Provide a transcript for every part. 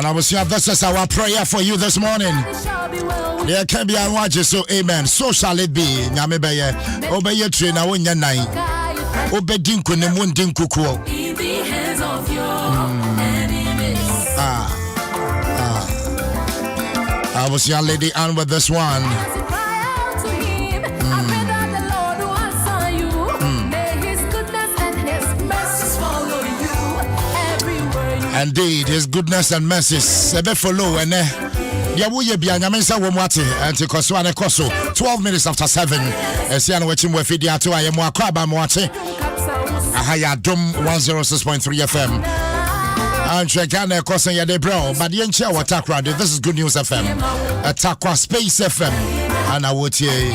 And I will say this is our prayer for you this morning. There can be a watch, so amen. So shall it be. Nyame beye. Obey your train. I win your night. Obey dinku ne mun dinku kuo. In the hands of your enemies. I will see our lady Anne with this one. Indeed, his goodness and mercies. Sebe follow and Yabuye Bianyaменsa Womwati and Tikoswane Koso 12 minutes after 7. Esian wachim wefidia to I am Wakwaba Mwati. Ahaya Adom 106.3 FM. And Chekane Kosan Yade Bro, but Yencha Watakra. This is Good News FM. Atakwa Space FM. And I would say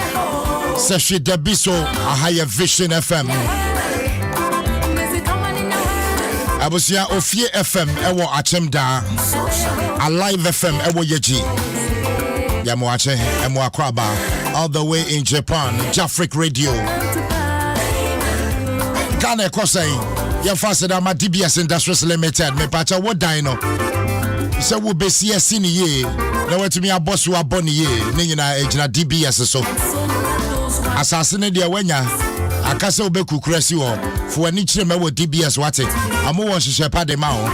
Seshi Debiso Ahaya Vision FM. Abusia Ofie FM ewo Achemda Alive FM ewo Yeji Yamuache emo Akwaba all the way in Japan Jafric Radio Ghana Kosai Yafasa da ma DBS Industries Limited me pacha wo dino se wo besi asini ye na wetumi abosu aboni ye ne nyina ejina DBS so asasene de wanya akase obeku kurasi wo fo ani kire mewo DBS wate amo won hihye pa de ma ho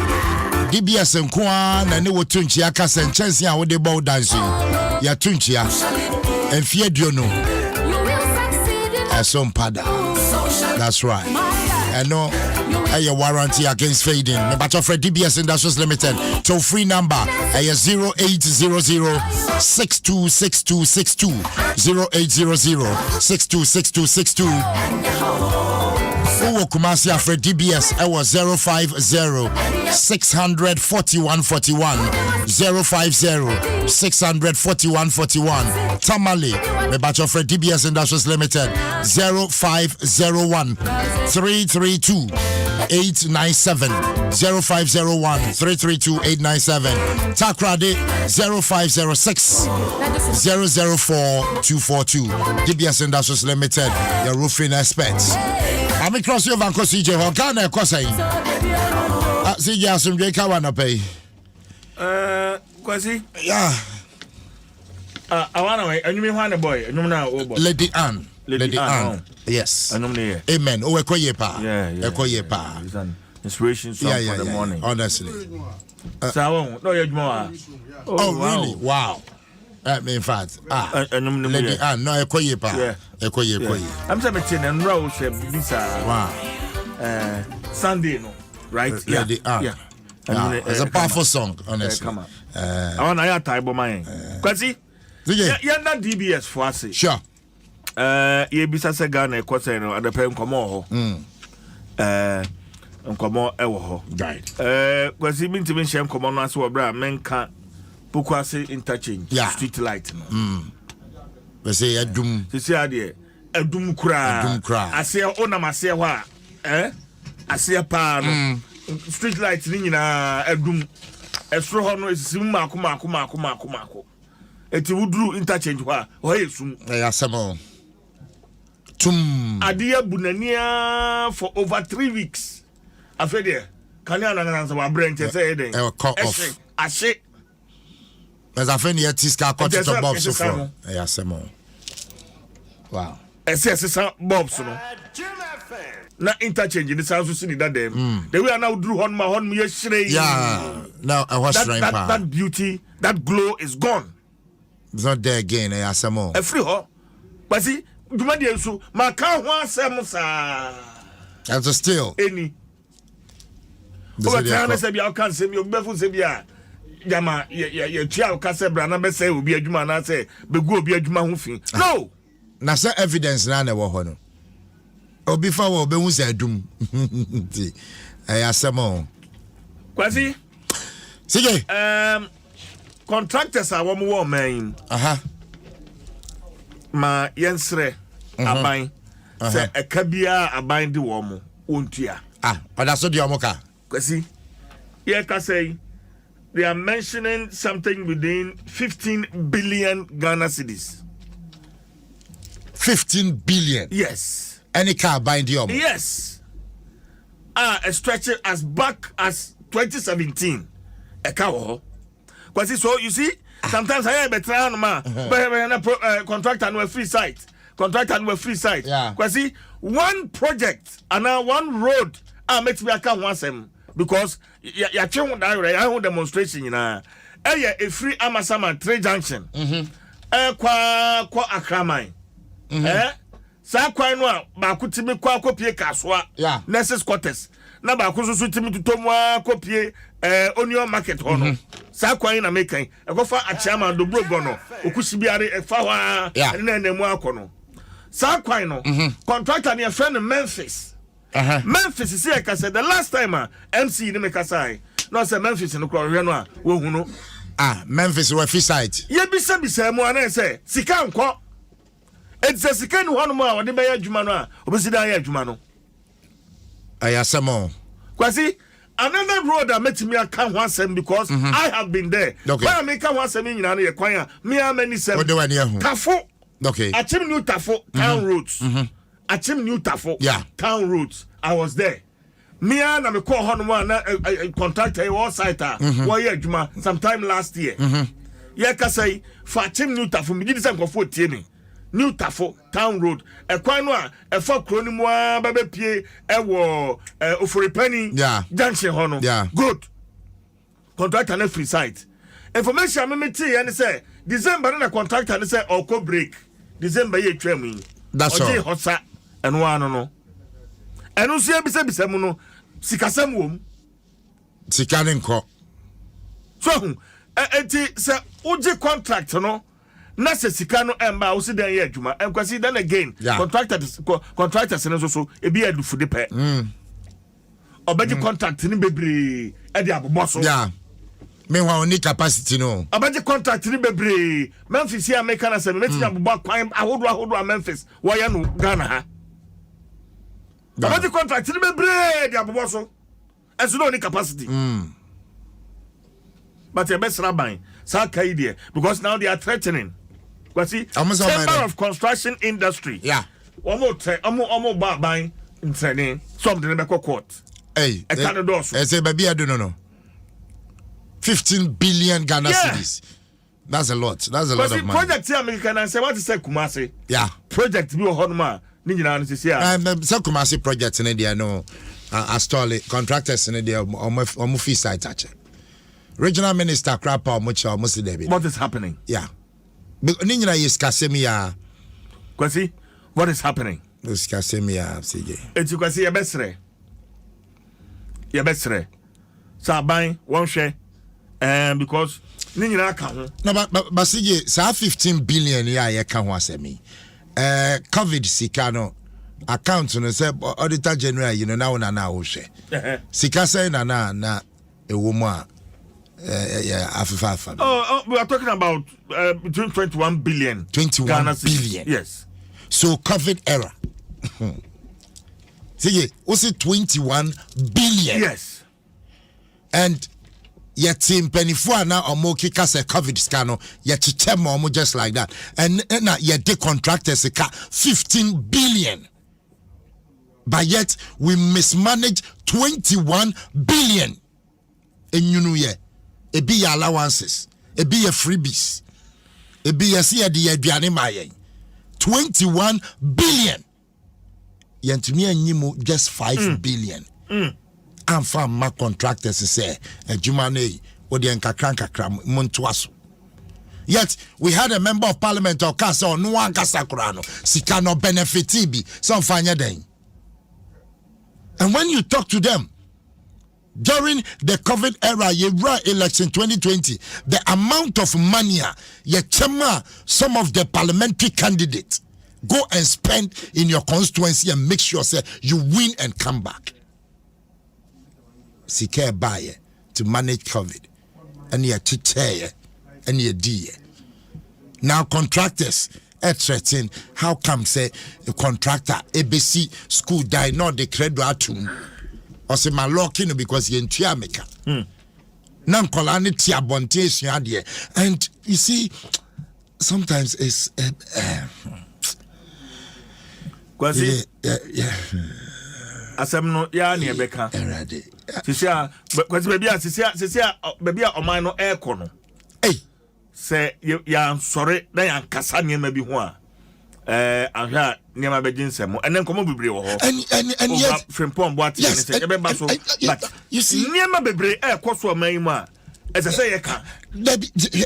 DBS nkoa na ne wo tunchi akase nchansi a wo de bow dance ya tunchia enfie duono asompada. That's right. And no a warranty against fading. Me batch of DBS Industries Limited. Toll free number 0800-626262 0800-626262. Uwo Kumasi Afre DBS was 050-641-41 050-641-41. Tamale me batch of DBS Industries Limited 0501-332-897 0501-332-897. Takrade 0506-004-242. DBS Industries Limited, your roofing experts. I'm across your Vanco CJ Ghana Kosai. CJ Asum Kawana pay. Kwasi? Yeah. I wanna wait. And you mean one boy? And you now Lady Anne. Lady Anne. Yes. Amen. Oh, Ekoyepa. Yeah. Ekoyepa. It's an inspiration song for the morning. Honestly. So, no, you're more. Oh, really? Wow. In fact, Lady Anne, no, Ekoyepa. Yeah. Ekoye. I'm saying, and Rose, wow. Sunday, no, right? Lady Anne. Yeah. It's a powerful song, honestly. Come on. I want to type of mine. Kwasi? You're not DBS for us. Sure. Ye bisa se Ghana kwase no adepe nkomo ho. Nkomo ewo ho. Right. Kwasi minti min shem nkomo no ase wo bra menka pokwase interchange street light no. We say adum. Sisi ade adum kura. Ase onam ase ho a ase pa no. Street light ni nyina adum. Esro ho no esisim mako. Eti wudru interchange ho a ho yesum. Asemo. Adia bunania for over 3 weeks. After there, can you answer my brain to say anything? Cut off. Ashe. As I find the Tiska cut to Bob so far. Asemo. Wow. SS Bob so. Na interchange this house see that them. The way I now drew on me yesterday. Yeah. Now I was that beauty, that glow is gone. It's not there again, Asemo. A free ho. But see Dumadi so ma kan ho asem sa. That's a still. Any. Over time say bia kan say me obefu say bia jama ye tia ka say bra na be say obi adwuma na say be go obi adwuma ho fin. No. Na say evidence na na wo ho no. Obi fa wo be hu say adum. Asemo. Kwasi? Sige. Contractors are one more man. Ma yensre aban se ekabia aban de wo mo ontua odaso de omoka kwasi ye ka say they are mentioning something within 15 billion Ghana cedis. 15 billion. Yes. Any car buying the omo. Yes. A stretch as back as 2017 a car Kwasi, so you see, sometimes I better contractor no free site. Contractor no free site. Yeah. Kwasi, one project and one road makes me account once because ya change that I demonstration a free Amasama trade junction. Kwa Akramai. Sa kwa no ba kutimi kwa kopie kaswa. Nurses quarters. Na ba kususu timi tutomwa kopie onion market hono. Sa kwa na mekan. E go fa achiama do brogo no. Okusibiare e fa wa na nemu akono. Sa kwa no contractor near friend Memphis. Memphis is here ka said the last time MC ni make asai. No say Memphis no kro hwe no a wo hu no. Memphis we free site. Ye bisa mu ana say sika nko. It's a second one more when they buy a Jumano, Obesida Jumano. Ayasamo. Quasi, another road that met me a can once because I have been there. Okay. I make a once a minute and a choir, me a many seven. Tafo. Okay. A chim new Tafo, town roads. A chim new Tafo, town roads. I was there. Me and I'm a call on one contractor, all siter, 1 year Juma, sometime last year. Yaka say, for chim new Tafo, me did some for 14. New Tafo Town Road. A quinoa, a folk cronimoa, baby pie, a war, for a penny, junction hono. Good. Contractor and free site. Information I tea and say, December and a contractor and say, or co break. December ye treming. That's all. Hossa and one no. And no see a bisamuno, Sikasam womb. Sikaninko. So, say, Uji contract, no. Nasa sikano emba osi den ye adwuma enkwasi then again contractors no so e bi adu fu de pe obeji contract ni bebre e de aboboso me wa oni capacity no obeji contract ni bebre Memphis ya make na se me ti abobo kwan ahodo Memphis wo ya no Ghana ha obeji contract ni bebre de aboboso enso no oni capacity but e be sraban sa kai there because now they are threatening. See, Chamber of Construction Industry. Omo buying in training. Something in the court. Hey, say baby, I don't know. 15 billion Ghana cedis. That's a lot. That's a lot of money. Project here, American, and say what is Kumasi? Project be Honma. Ninja is here. Some Kumasi projects in India. No, Astoli contractors in India. Omo fee site actually. Regional Minister Krapa Mucha Musi David. What is happening? Ninja is Casemia. Kwasi, what is happening? This Casemia, CJ. It's Kwasi Yabesre. So buying one share. Because Ninja account. No, but CJ, so 15 billion ya can was me. COVID Sikano account on the Auditor General, now Oshe. Sika say na a woman. We are talking about between 21 billion. 21 billion. Yes. So COVID era. See, was it 21 billion? Yes. And yet team penny for now or more kickers a COVID scanner, yet to tell more just like that. And yet the contractors a 15 billion. But yet we mismanage 21 billion. And you know, e be your allowances, e be your freebies, e be your aduane maye 21 billion. Yentumi anyimu just 5 billion. And from my contractors say adwuma nei odi enkakra montoaso. Yet we had a member of parliament or kasa or no one kasa kura no sika no benefit bi some fanya den. And when you talk to them during the COVID era, election 2020, the amount of money some of the parliamentary candidates go and spend in your constituency and make sure say you win and come back. Sika buyer to manage COVID and your teacher and your D. Now contractors threaten how come say a contractor ABC school die not the credit or say my locking because you into America. Nan kolani tia bontation adie. And you see, sometimes it's Kwasi asem no ya na ebeka. Sisia kwasi baby a oman no aircon no. say ya sorry na ya nkasa niema bi ho a ahwa niema begin nsem and then komo bebre wo ho and yet Frimpong Boate say e be ba so but you see niema bebre koso aman mu a say ye ka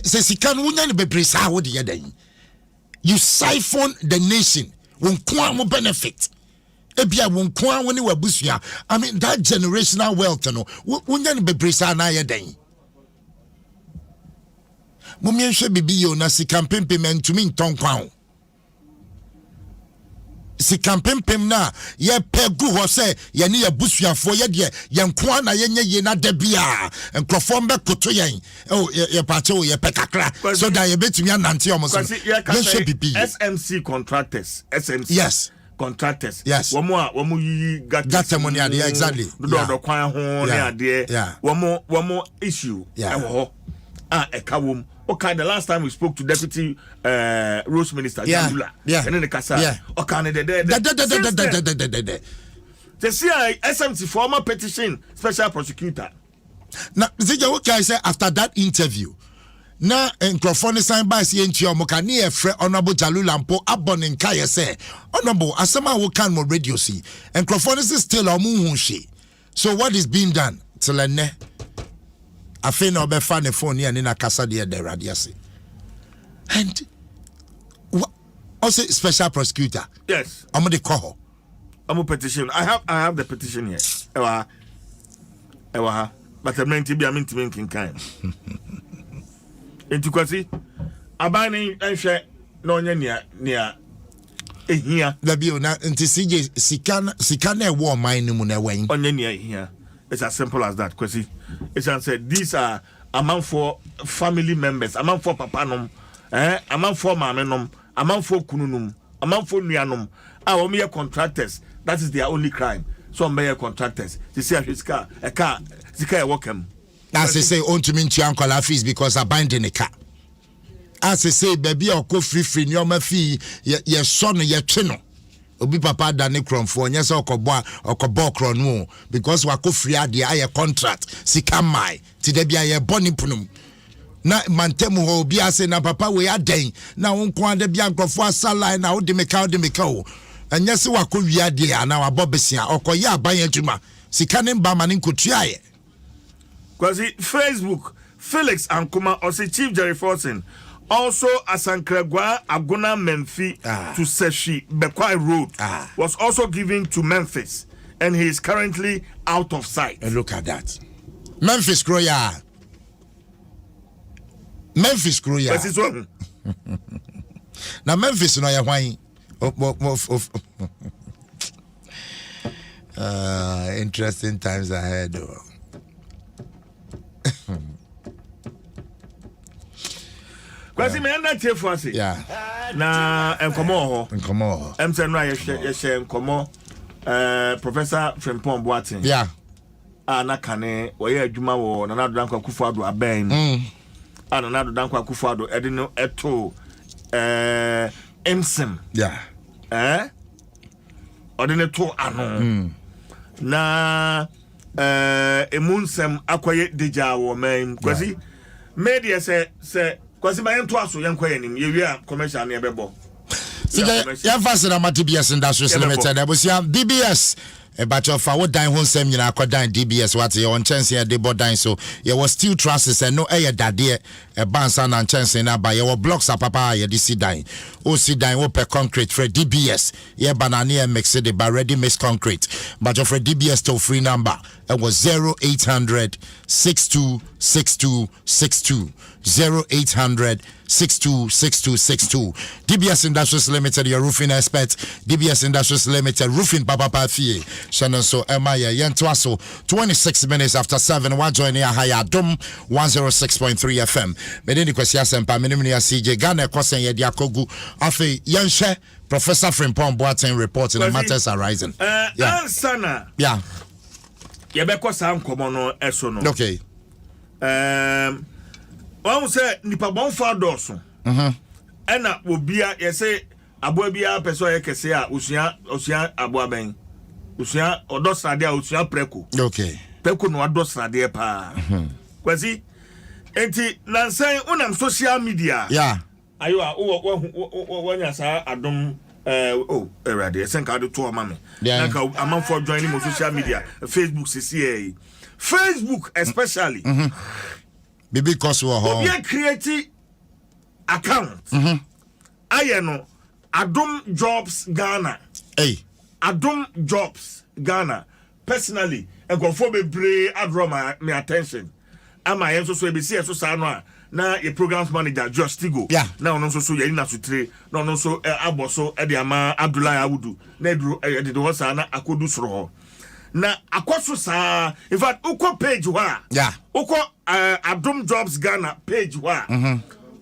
say sika no wonya ne bebre sa wo de yedan you siphon the nation won kwa mo benefit ebia won kwa woni wabusua I mean that generational wealth no wonya ne bebre sa na yedan Mumienhwe bibi yo na sika pempem ntumi nton kwan sika pempem na ye pegu ho se ye ne ye busuafo ye de ye nko na ye nye ye na da bia enkrofo be koto yen ye pache o ye pekakra so that ye betumi anante o mo so ye bibi SMC contractors SMC yes contractors yes womo yi gata money ade exactly do kwan ho ne ade womo issue ho ekawom. Okay, the last time we spoke to Deputy Rose Minister Jambula, and then the Kasa, okay, the SMC former petition special prosecutor. Now, I say after that interview, now Encrophone signed by CNTO Mokani, Honorable Jalulampo, Abon and Kaya say, Honorable, Asama who can more radio see, Encrophone is still a moonshi. So, what is being done? Tilene. I feel no be fan phone here in a casa de radiasi. And also special prosecutor. Yes. I'm the call. I'm a petition. I have the petition here. Ewa. But I'm meant to be making kind. Into kwasi. Abani and no near here. The bill na nti CJ sikana war mine mu na wen. On near here. It's as simple as that, kwasi. It's said these are among for family members, among for papanum, among for mamenum, among for kununum, among for nuanum. Our mere contractors, that is their only crime. Some mere contractors. They say his car, Zika welcome. As they say, on to mean to uncle fees because I bind in a car. As they say, baby, or go free, your fee, your son, your chino. Obi papa dane kromfo nya se okobo kron mu because wako free ade aye contract sika mai ti da bia ye boni punum na mantemu ho obi ase na papa we aden na wonko ade bia nkrofo asala na wo de meka o anya se wako wi ade ana wabo besia okoye aban adwuma sika ne mba mane nkotua ye kwasi Facebook Felix Ankuma or say Chief Jerry Forson also Asankragwa Agona Memfi to Seshi Bekwai Road was also given to Memphis and he is currently out of sight. And look at that. Memphis Kroya. Memphis Kroya. What's his one? Now Memphis no ya why. Interesting times ahead. Kwasi me anda tiefo ase. Yeah. Na enkomo ho. Emse no ye enkomo Professor Frimpong Boate. Yeah. Na kane wo ye adwuma wo na Adom Akufo-Addo aban. Na Adom Akufo-Addo ede no eto Nsem. Yeah. Odene to ano. Na Nsem akoye deja wo man. Kwasi media say kwasi ma yento aso yenko yanim ye wi a commercial na ebebo ya fast na DBS Industries Limited abusia DBS but of our dine home sem nyina akodan DBS what ye on chance ye de bodan so ye was still trusses and no dade e bansa na chance na ba ye wo blocks papa ye di sidan o sidan wo per concrete for DBS ye banana e mix the ba ready mix concrete but of DBS toll free number it was 0800 626262 0800 626262 DBS Industries Limited your roofing expert DBS Industries Limited roofing papa fie Shannon so Emaya Yentwaso 26 minutes after 7 one joining a high Adom 106.3 FM medeni kwesi asempa menimni ya CJ Ghana kosen ye diakogu afi yenhye Professor Frimpong Boate report in the matters arising sana yeah yebeko sa nkomo no eso no okay One say nipa bonfa doso. Ena obia ye say aboa bia peso ye kese a osua aboa ben. Osua odosrade a osua preko. Okay. Preko no odosrade pa. Kwasi enti nansan unam social media yeah ayo a wo nyasa Adom erade senka do to mama nanka amanfo joining mo social media Facebook CCA Facebook especially bibi cause wo ho obi create account aye no Adom Jobs Ghana Adom Jobs Ghana personally engofo bebre adro my attention ama yenso so ebisi eso sa no a na your programs manager Just Tigo na ono so yari na sutre na ono so aboso e de ama Abdullahi Awudu na edru e de ho sa na akodu soro ho na akoso sa in fact uko page wa uko Adom Jobs Ghana page wa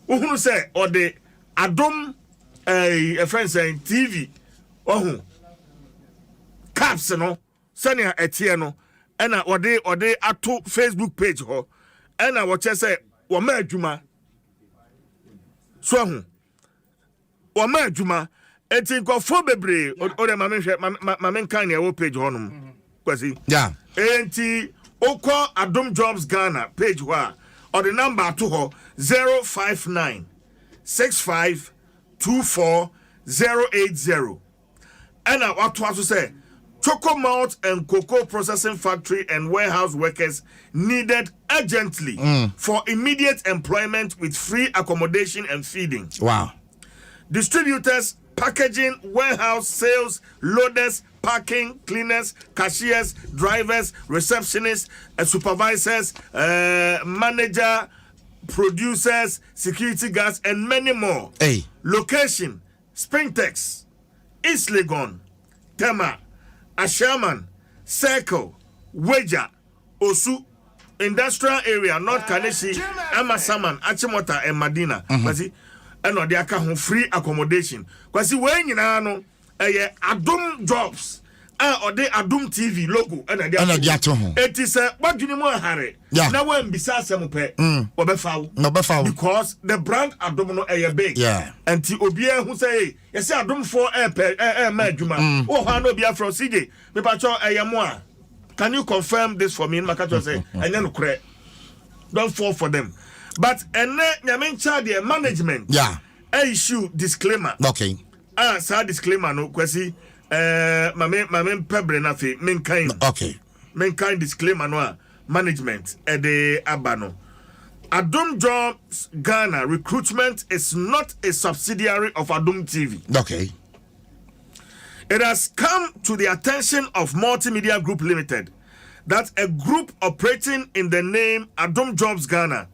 uhunu say or the Adom a friend saying TV caps no senior etie no ena ode ato Facebook page ho ena wo che say wo ma adwuma so wo ma adwuma enti nkofo bebre o de ma men kan ya wo page ho no kwasi enti okọ Adom Jobs Ghana page ho or the number to ho 059 65 24080 ena what to say Choco Malt and Cocoa Processing Factory and warehouse workers needed urgently for immediate employment with free accommodation and feeding. Wow. Distributors, packaging, warehouse, sales, loaders, parking, cleaners, cashiers, drivers, receptionists, supervisors, manager, producers, security guards, and many more. Location, Springtex, East Legon, Tema, Asherman, Circle, Weja, Osu, Industrial Area, North Kaneshi, Amasaman, Achimota, and Madina. Kwasi, and they are free accommodation. Kwasi, when you know, Adom Jobs, or the Adom TV logo, and they are it is what do you know, Harry? Now, when besides some pay, because the brand Adom no big, and Obia who say, yes, Adom for air Majuma, oh, I know be from CJ, Mepacho Ayamoa. Can you confirm this for me? Makato say, and then correct. Don't fall for them. But and then main charge the management, issue disclaimer. Okay. Sa disclaimer no kwasi main pebre na fe main kind disclaimer no management the abano Adom Jobs Ghana recruitment is not a subsidiary of Adom TV. Okay. It has come to the attention of Multimedia Group Limited that a group operating in the name Adom Jobs Ghana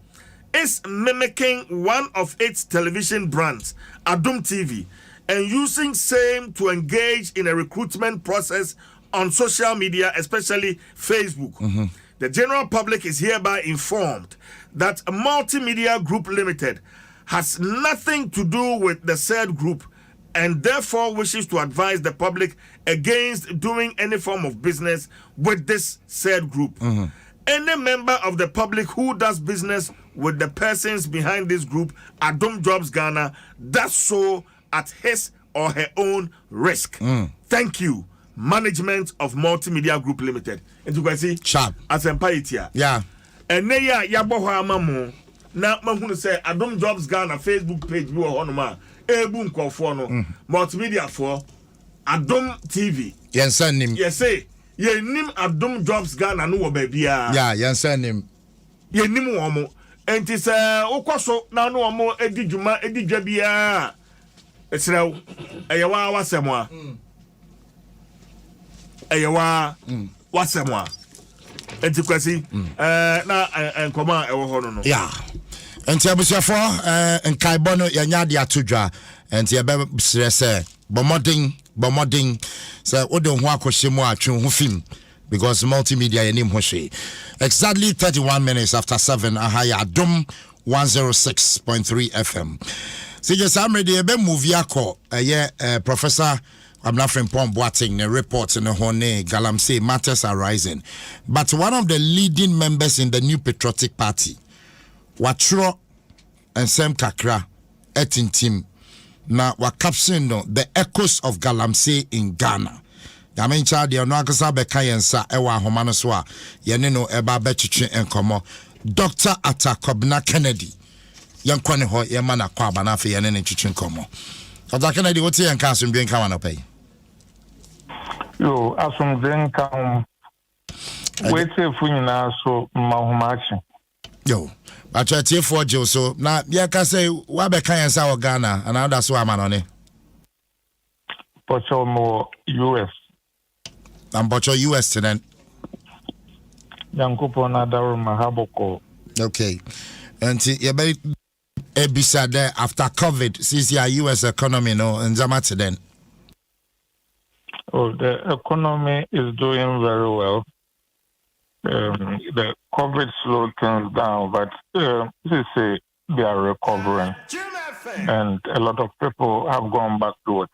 is mimicking one of its television brands, Adom TV, and using same to engage in a recruitment process on social media, especially Facebook. The general public is hereby informed that Multimedia Group Limited has nothing to do with the said group and therefore wishes to advise the public against doing any form of business with this said group. Any member of the public who does business with the persons behind this group, Adom Jobs Ghana, does so at his or her own risk. Thank you, management of Multimedia Group Limited. And you can see, sharp as empire. And neya yaboha mamu na mahunu say Adom Jobs Ghana Facebook page bi wo honoma ebu nkofo no Multimedia for Adom TV. Yensan nim. Yes say ye nim Adom Jobs Ghana no wo ba bia. Yensan nim. Ye nim wo mo. Enti say ukoso na no wo mo edi dwuma edi dwa bia. Esrew eyewa wasemwa. Eyewa wasemwa. Enti kwasi na enkoma ewo ho no. Enti abusiafo enkaibɔ no yanya de atodwa enti ebe srese bomodin say wo de ho akohyemu atwe ho film because Multimedia yenim ho hwe. Exactly 31 minutes after 7 ahaya Adom 106.3 FM. See just I'm ready ebe movie akọ Professor I'm not from Boating the reports in the Hone Galamsey matters are rising. But one of the leading members in the New Patriotic Party, Dwaso Nsem kakra etin team na wa caption no the echoes of Galamsey in Ghana. Yamencha de no akasa beka yensa ewa ahoma no so a yene no eba betwetwe enkomo Dr. Atakobna Kennedy. Young Kwane ho yemana kwa banafe yene ne twitwen komo. Dr. Kennedy, what's your council being come on pay? Yo, asum den kam wait if we na so mahumachi. Yo, but you tie for Joe so na ya ka say wa be kan yansa o Ghana and that's why man on it. Pocho mo US. I'm Bocho US then. Yankupo na daru mahaboko. Okay. And you be ebisa there after COVID, since your US economy no and zamati then. Oh, the economy is doing very well. The COVID slowed things down, but they say they are recovering, and a lot of people have gone back to work.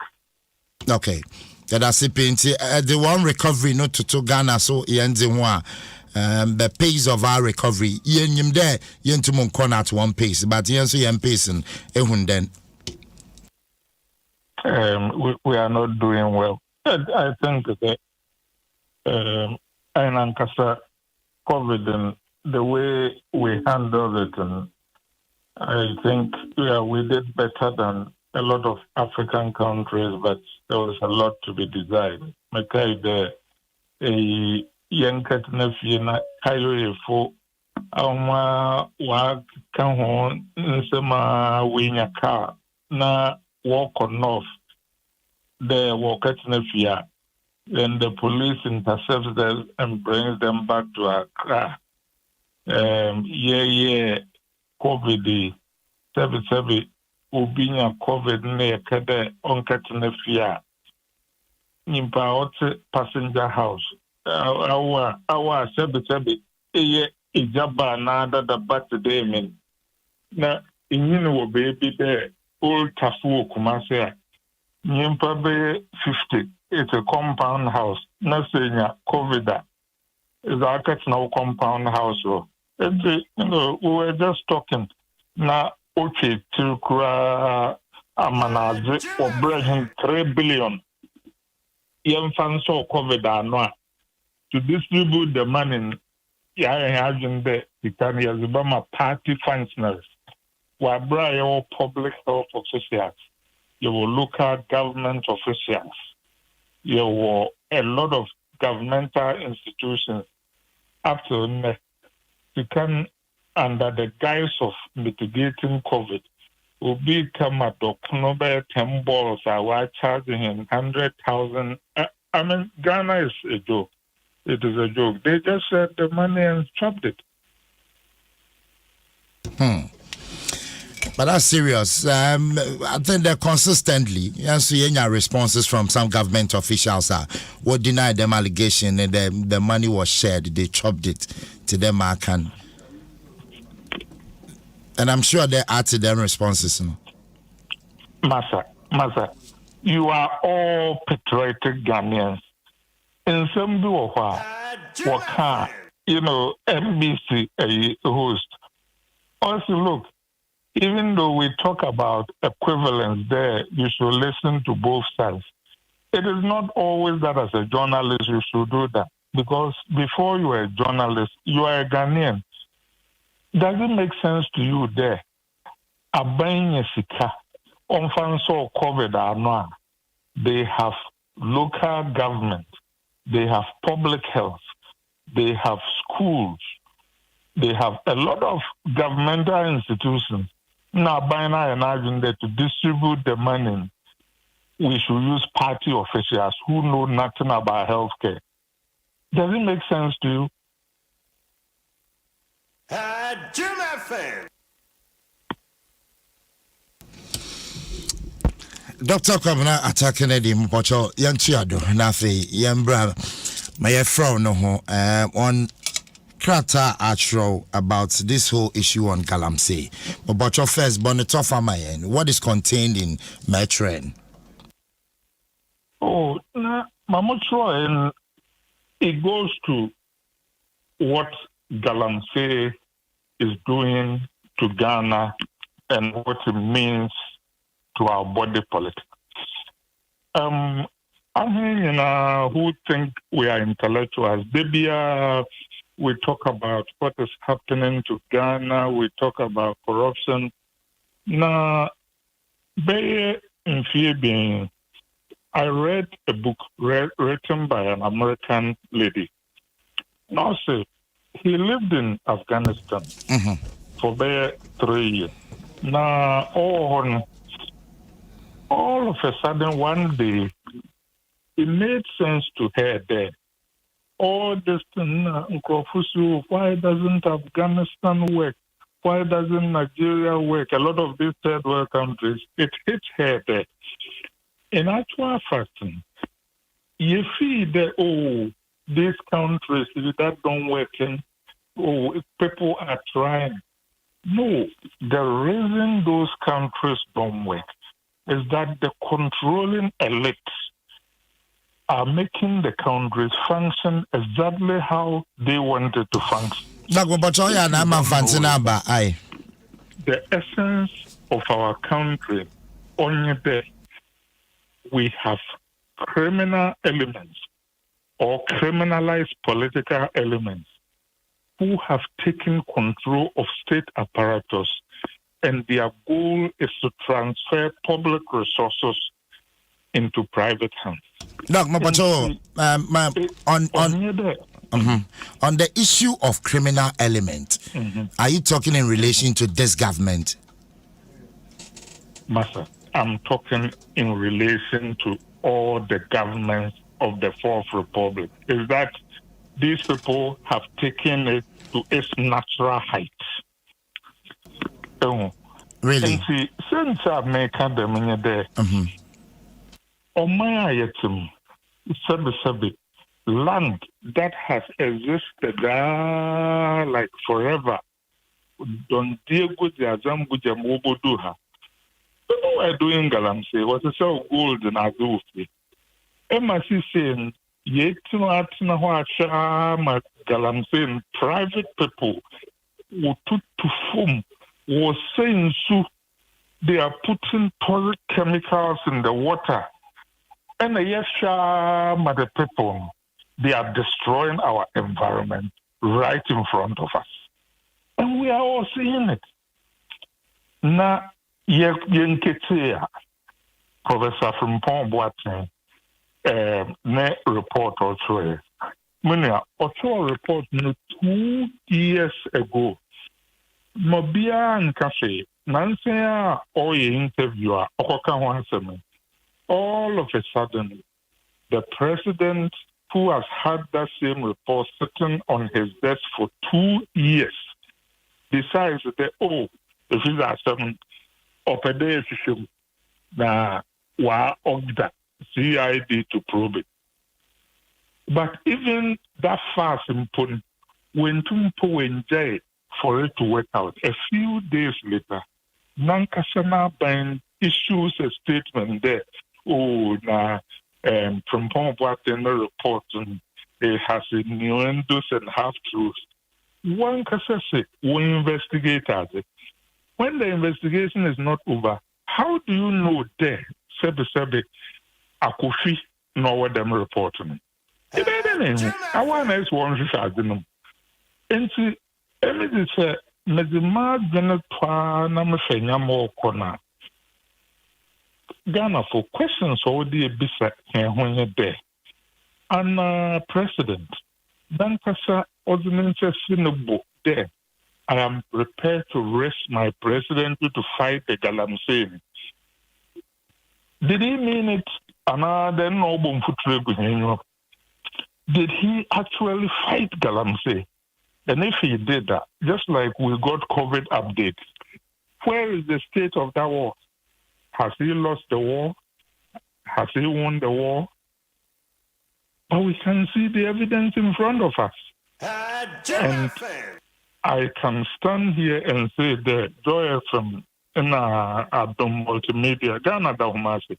Okay, that's it. The one recovery not to Ghana, so the pace of our recovery. Yen there, yen to mon at one pace, but yen so yen pace and then. We are not doing well. I think that Ainankasa COVID and the way we handled it, and I think we did better than a lot of African countries, but there was a lot to be desired. Makai the a young Katnafina Kayo for our work come on Nsema win car na walk on north. They walk at Nafia. Then the police intercepts them and brings them back to Accra. COVID, sebi, ubinya COVID ne kede onkatine fia. Nimpa ote passenger house. Awa sebi, ijaba na da birthday min. Na inyini wo baby there, old tafu kumase. Nimpa be 50. It's a compound house. Nasenya COVID is our now compound house. We were just talking. Na okay to amanaze or bring 3 billion. Young fans saw COVID anwa to distribute the money. Yeah, imagine the Yazubama party functionaries. Wabra your public health officials, your local government officials. There were a lot of governmental institutions up to come under the guise of mitigating COVID. Will be come at October 10 balls. I was charging him 100,000. I mean, Ghana is a joke. It is a joke. They just said the money and chopped it. But that's serious. I think that consistently, your responses from some government officials will deny them allegation and the money was shared. They chopped it to them. And I'm sure they added them responses. Massa, you are all patriotic Ghanaians. In some do NBC a host. Also, look. Even though we talk about equivalence there, you should listen to both sides. It is not always that as a journalist you should do that. Because before you are a journalist, you are a Ghanaian. Does it make sense to you there? Abayne sika, onfanso COVID anwa. They have local government. They have public health. They have schools. They have a lot of governmental institutions. Now, by now, imagine that to distribute the money, we should use party officials who know nothing about healthcare. Does it make sense to you? Dr. Kwabena attacking Eddie Mpocho, young Chiado, Nafi, young brother, my friend, no, on Krata Archro about this whole issue on Galamsey. But your first bonnet of what is contained in Metren? Oh, Mamutro, it goes to what Galamsey is doing to Ghana and what it means to our body politics. who think we are intellectuals. We talk about what is happening to Ghana. We talk about corruption. Now, I read a book written by an American lady. Now, say he lived in Afghanistan for 3 years. Now, all of a sudden, one day, it made sense to her that all this thing, why doesn't Afghanistan work? Why doesn't Nigeria work? A lot of these third world countries, it hits her there. In actual fact, you see that, these countries that don't work, people are trying. No, the reason those countries don't work is that the controlling elites are making the countries function exactly how they wanted to function. The essence of our country, only there, we have criminal elements or criminalized political elements who have taken control of state apparatus, and their goal is to transfer public resources into private hands. Doc Mapacho, on the issue of criminal element, are you talking in relation to this government? Master, I'm talking in relation to all the governments of the Fourth Republic. Is that these people have taken it to its natural height. Really? And see, since I've made them in there, on my item, land that has existed like forever. Don Diego Zambuja Moboduha. You know what I'm doing, Galamse? What's the so gold in Azufi? MSC saying, Galamse, private people who took to form was saying so they are putting toxic chemicals in the water. And the people, they are destroying our environment right in front of us. And we are all seeing it. Now, Professor from Pont-Boatin, report also. Also report 2 years ago. Mobia and Cafe, Nancy, or interviewer, all of a sudden, the president who has had that same report sitting on his desk for 2 years decides that, if he's a seven operation, now, order CID to probe it. But even that fast important, when Tumpo enjoy for it to work out, a few days later, Nankasana Bain issues a statement there. From Pont-Boatin report, it has innuendos and half-truths. One can say, we investigate it. When the investigation is not over, how do you know there, Sebe, Akufi, nor what them reporting? I want to one to and see, images say, Medima Genetwa Namafenya more corner. Ghana for questions already a bit when you're there. And President, Dankasa ordinances in the book there. I am prepared to risk my presidency to fight the Galamsey. Did he mean it? Did he actually fight Galamsey? And if he did that, just like we got COVID updates, where is the state of that war? Has he lost the war? Has he won the war? But we can see the evidence in front of us. And I can stand here and say that Joy from Adom Multimedia, Ghana Dahumasi,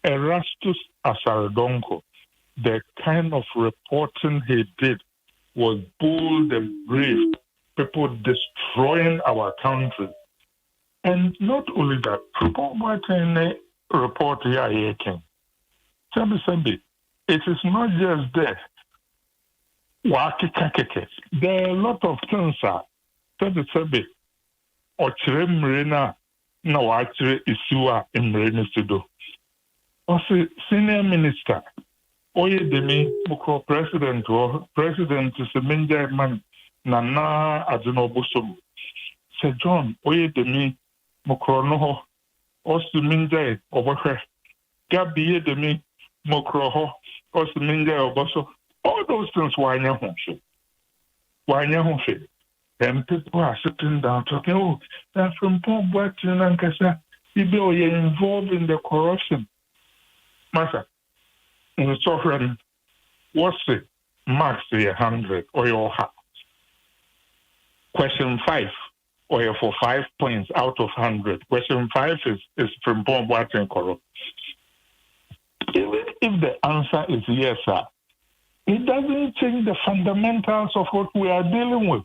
Erastus Asaredonko, the kind of reporting he did was bold and brave. People destroying our country. And not only that, people writing a report here, Sabi, it is not just there. There are a lot of things that or Chiremrena no actually issue in Renesido. Also, senior minister, Oye Demi, Moko president or president is a major man, Nana Adonobusum. Sir John, Oye Demi, Mokro no, also Minjay over her. Gabi Demi, Mokro, also Minjay Oboso. All those things why you home. Why you home? And people are sitting down talking, oh, that's from Paul Blackton and Kasa. You're involved in the corruption. Master, in sovereign, what's it? Max 100 or your heart. Question 5, or for 5 points out of 100. Question 5 is from Paul Blackton corrupt. Even if the answer is yes, sir, it doesn't change the fundamentals of what we are dealing with.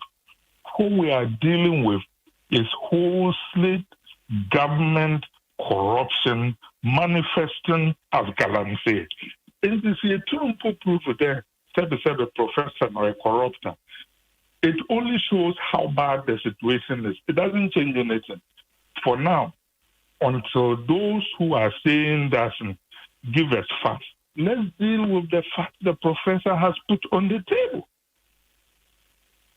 Who we are dealing with is wholesale government corruption manifesting as galamsey. It is a true proof there, said the professor or a corrupter. It only shows how bad the situation is. It doesn't change anything. For now, until those who are saying that give us facts, let's deal with the fact the professor has put on the table.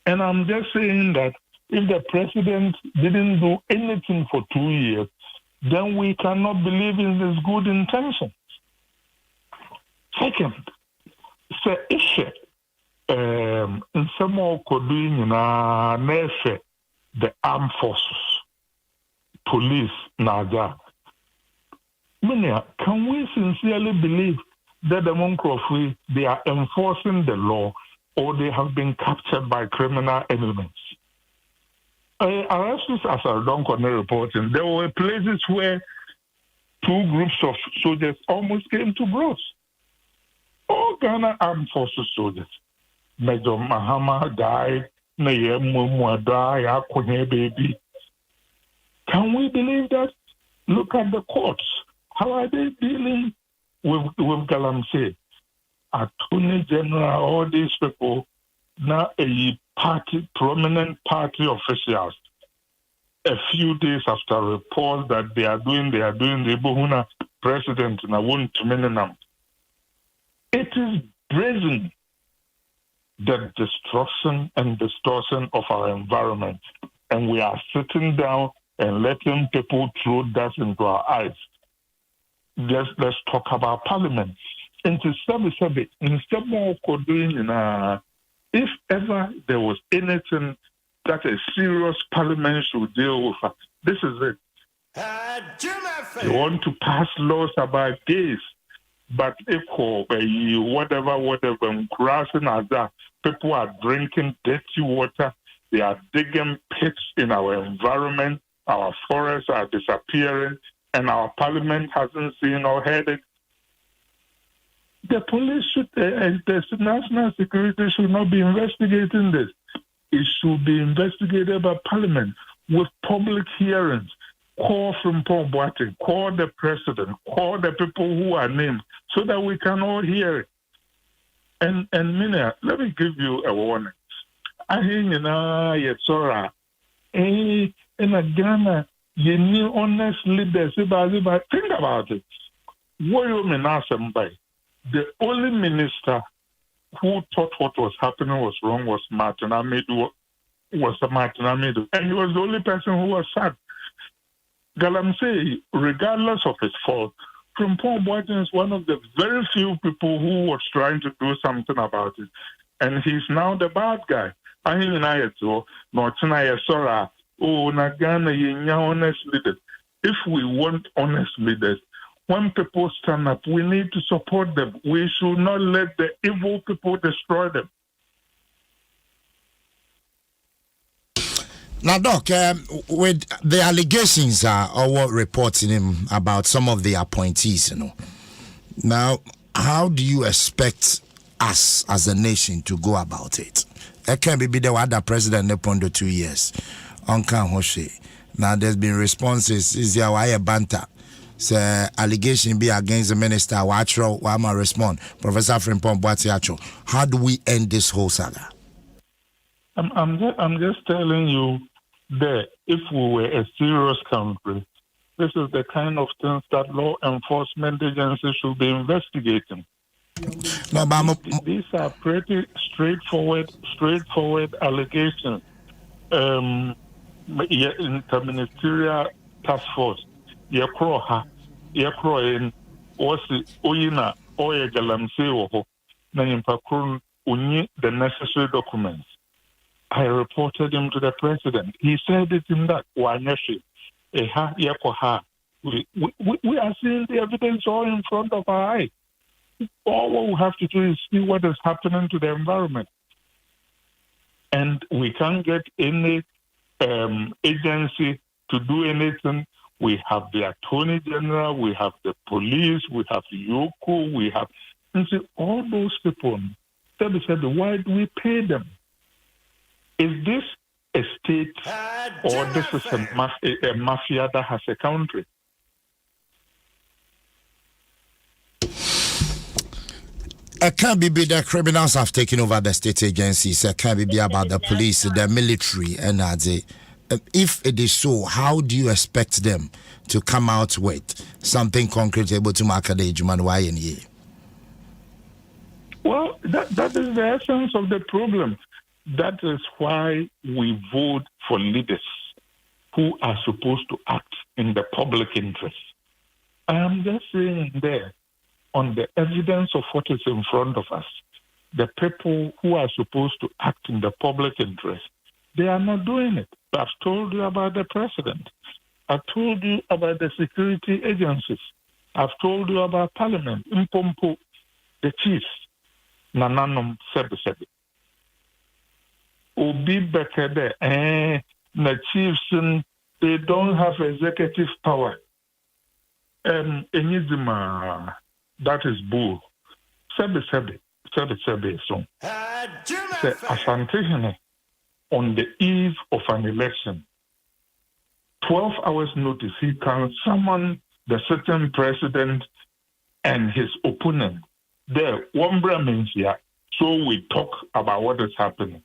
And I'm just saying that if the president didn't do anything for 2 years, then we cannot believe in his good intentions. Second, so if in some more the armed forces, police, Naga, can we sincerely believe that the Monkrofri, they are enforcing the law or they have been captured by criminal elements? Arrested as I don't corner reporting, there were places where 2 groups of soldiers almost came to blows. All Ghana Armed Forces soldiers. Major Mahama died, Nayemwa died, baby. Can we believe that? Look at the courts. How are they dealing with Galamsey? Attorney General, all these people, now a prominent party officials, a few days after reports that they are doing the Buhuna president and I want to minimum. It is brazen, the destruction and distortion of our environment. And we are sitting down and letting people throw that into our eyes. Let's talk about parliament. Into Sabi, instead of doing if ever there was anything that a serious parliament should deal with, this is it. You want to pass laws about gays, but if whatever, crossing as that, people are drinking dirty water, they are digging pits in our environment, our forests are disappearing, and our parliament hasn't seen or heard it. The police should, the national security should not be investigating this. It should be investigated by Parliament with public hearings. Call from Paul Boateng, call the president, call the people who are named, so that we can all hear it. And Mina, let me give you a warning. I hear Yetsora. In Ghana, you need honest leaders. Think about it. What you mean, somebody? The only minister who thought what was happening was wrong was Martin Amidu, and he was the only person who was sad. Galamsey, regardless of his fault, from Paul Boateng is one of the very few people who was trying to do something about it, and he's now the bad guy. If we want honest leaders, when people stand up, we need to support them. We should not let the evil people destroy them. Now, Doc, with the allegations or what reporting him about some of the appointees, now, how do you expect us as a nation to go about it? It can be the other president upon the 2 years. Now, there's been responses, is there why banter? say allegation be against the minister, Watro, Wama respond. Professor Frimpong Boatiacho. How do we end this whole saga? I'm just telling you that if we were a serious country, this is the kind of things that law enforcement agencies should be investigating. No, but these are pretty straightforward allegations. Inter-ministerial task force. Yekroha in Osi Oyina Oye Galamse Oho Nayimpakurun Unyi the necessary documents. I reported him to the president. He said it in that Wanyashi. Eha Yekoha. We are seeing the evidence all in front of our eyes. All what we have to do is see what is happening to the environment. And we can't get any agency to do anything. We have the Attorney General, we have the police, we have the Yoko, we have... And so all those people, why do we pay them? Is this a state or this is a mafia that has a country? It can't be the criminals have taken over the state agencies. It can't be about the police, the military, and if it is so, how do you expect them to come out with something concrete able to mark the human YNE? Well, that is the essence of the problem. That is why we vote for leaders who are supposed to act in the public interest. I am just saying there, on the evidence of what is in front of us, the people who are supposed to act in the public interest, they are not doing it. I've told you about the president. I've told you about the security agencies. I've told you about Parliament, Impompo, the chiefs, Nananum Sebi. Obi Bekede, the chiefs, they don't have executive power. Enizima, that is bull. Sebi, so. Say, Asante on the eve of an election, 12 hours notice, he can summon the sitting president and his opponent. There, one means here, so we talk about what is happening.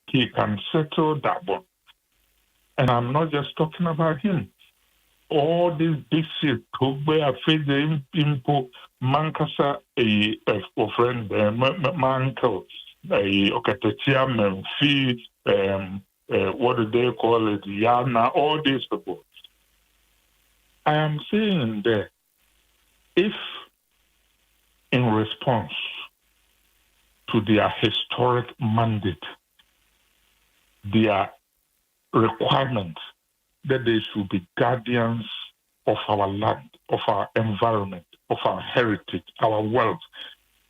He can settle that one. And I'm not just talking about him. All these big shit, Togbe, Afede, Impo, Mankasa, a friend, Mankel, Okatechia, Memphis, what do they call it, Yana, all these people. I am saying that if in response to their historic mandate, their requirement that they should be guardians of our land, of our environment, of our heritage, our wealth,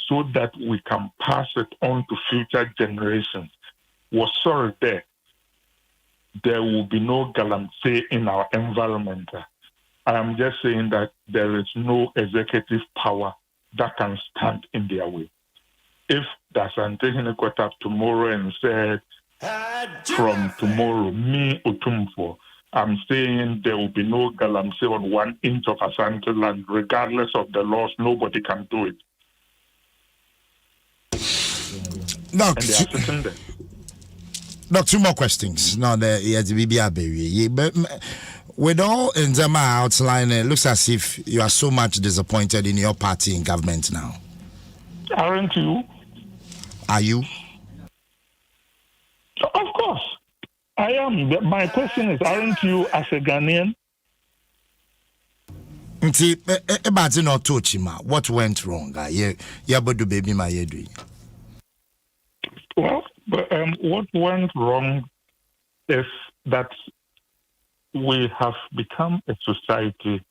so that we can pass it on to future generations. Was sorry there will be no galamsey in our environment. I am just saying that there is no executive power that can stand in their way. If the Asante got up tomorrow and said, from tomorrow, me Otumfo, I'm saying there will be no galamsey on 1 inch of Asante land, regardless of the laws. Nobody can do it. No, and they are sitting there. No, 2 more questions. No, but with all Nzema outline, it looks as if you are so much disappointed in your party in government now. Aren't you? Are you? Of course, I am. My question is, aren't you as a Ghanaian? What went wrong? Well, what went wrong is that we have become a society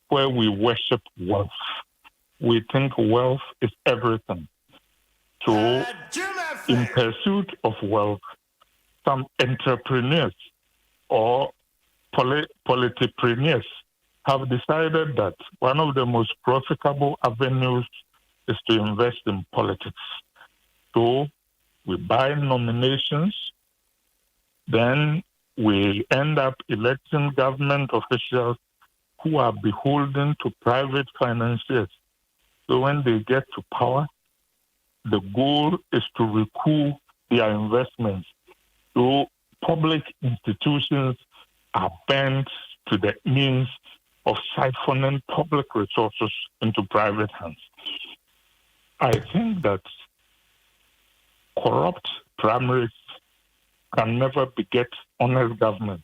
where we worship wealth. We think wealth is everything. So, in pursuit of wealth, some entrepreneurs or politipreneurs have decided that one of the most profitable avenues is to invest in politics. So, we buy nominations, then we end up electing government officials who are beholden to private financiers. So when they get to power, the goal is to recoup their investments. So public institutions are bent to the means of siphoning public resources into private hands. I think that corrupt primaries can never beget honest government.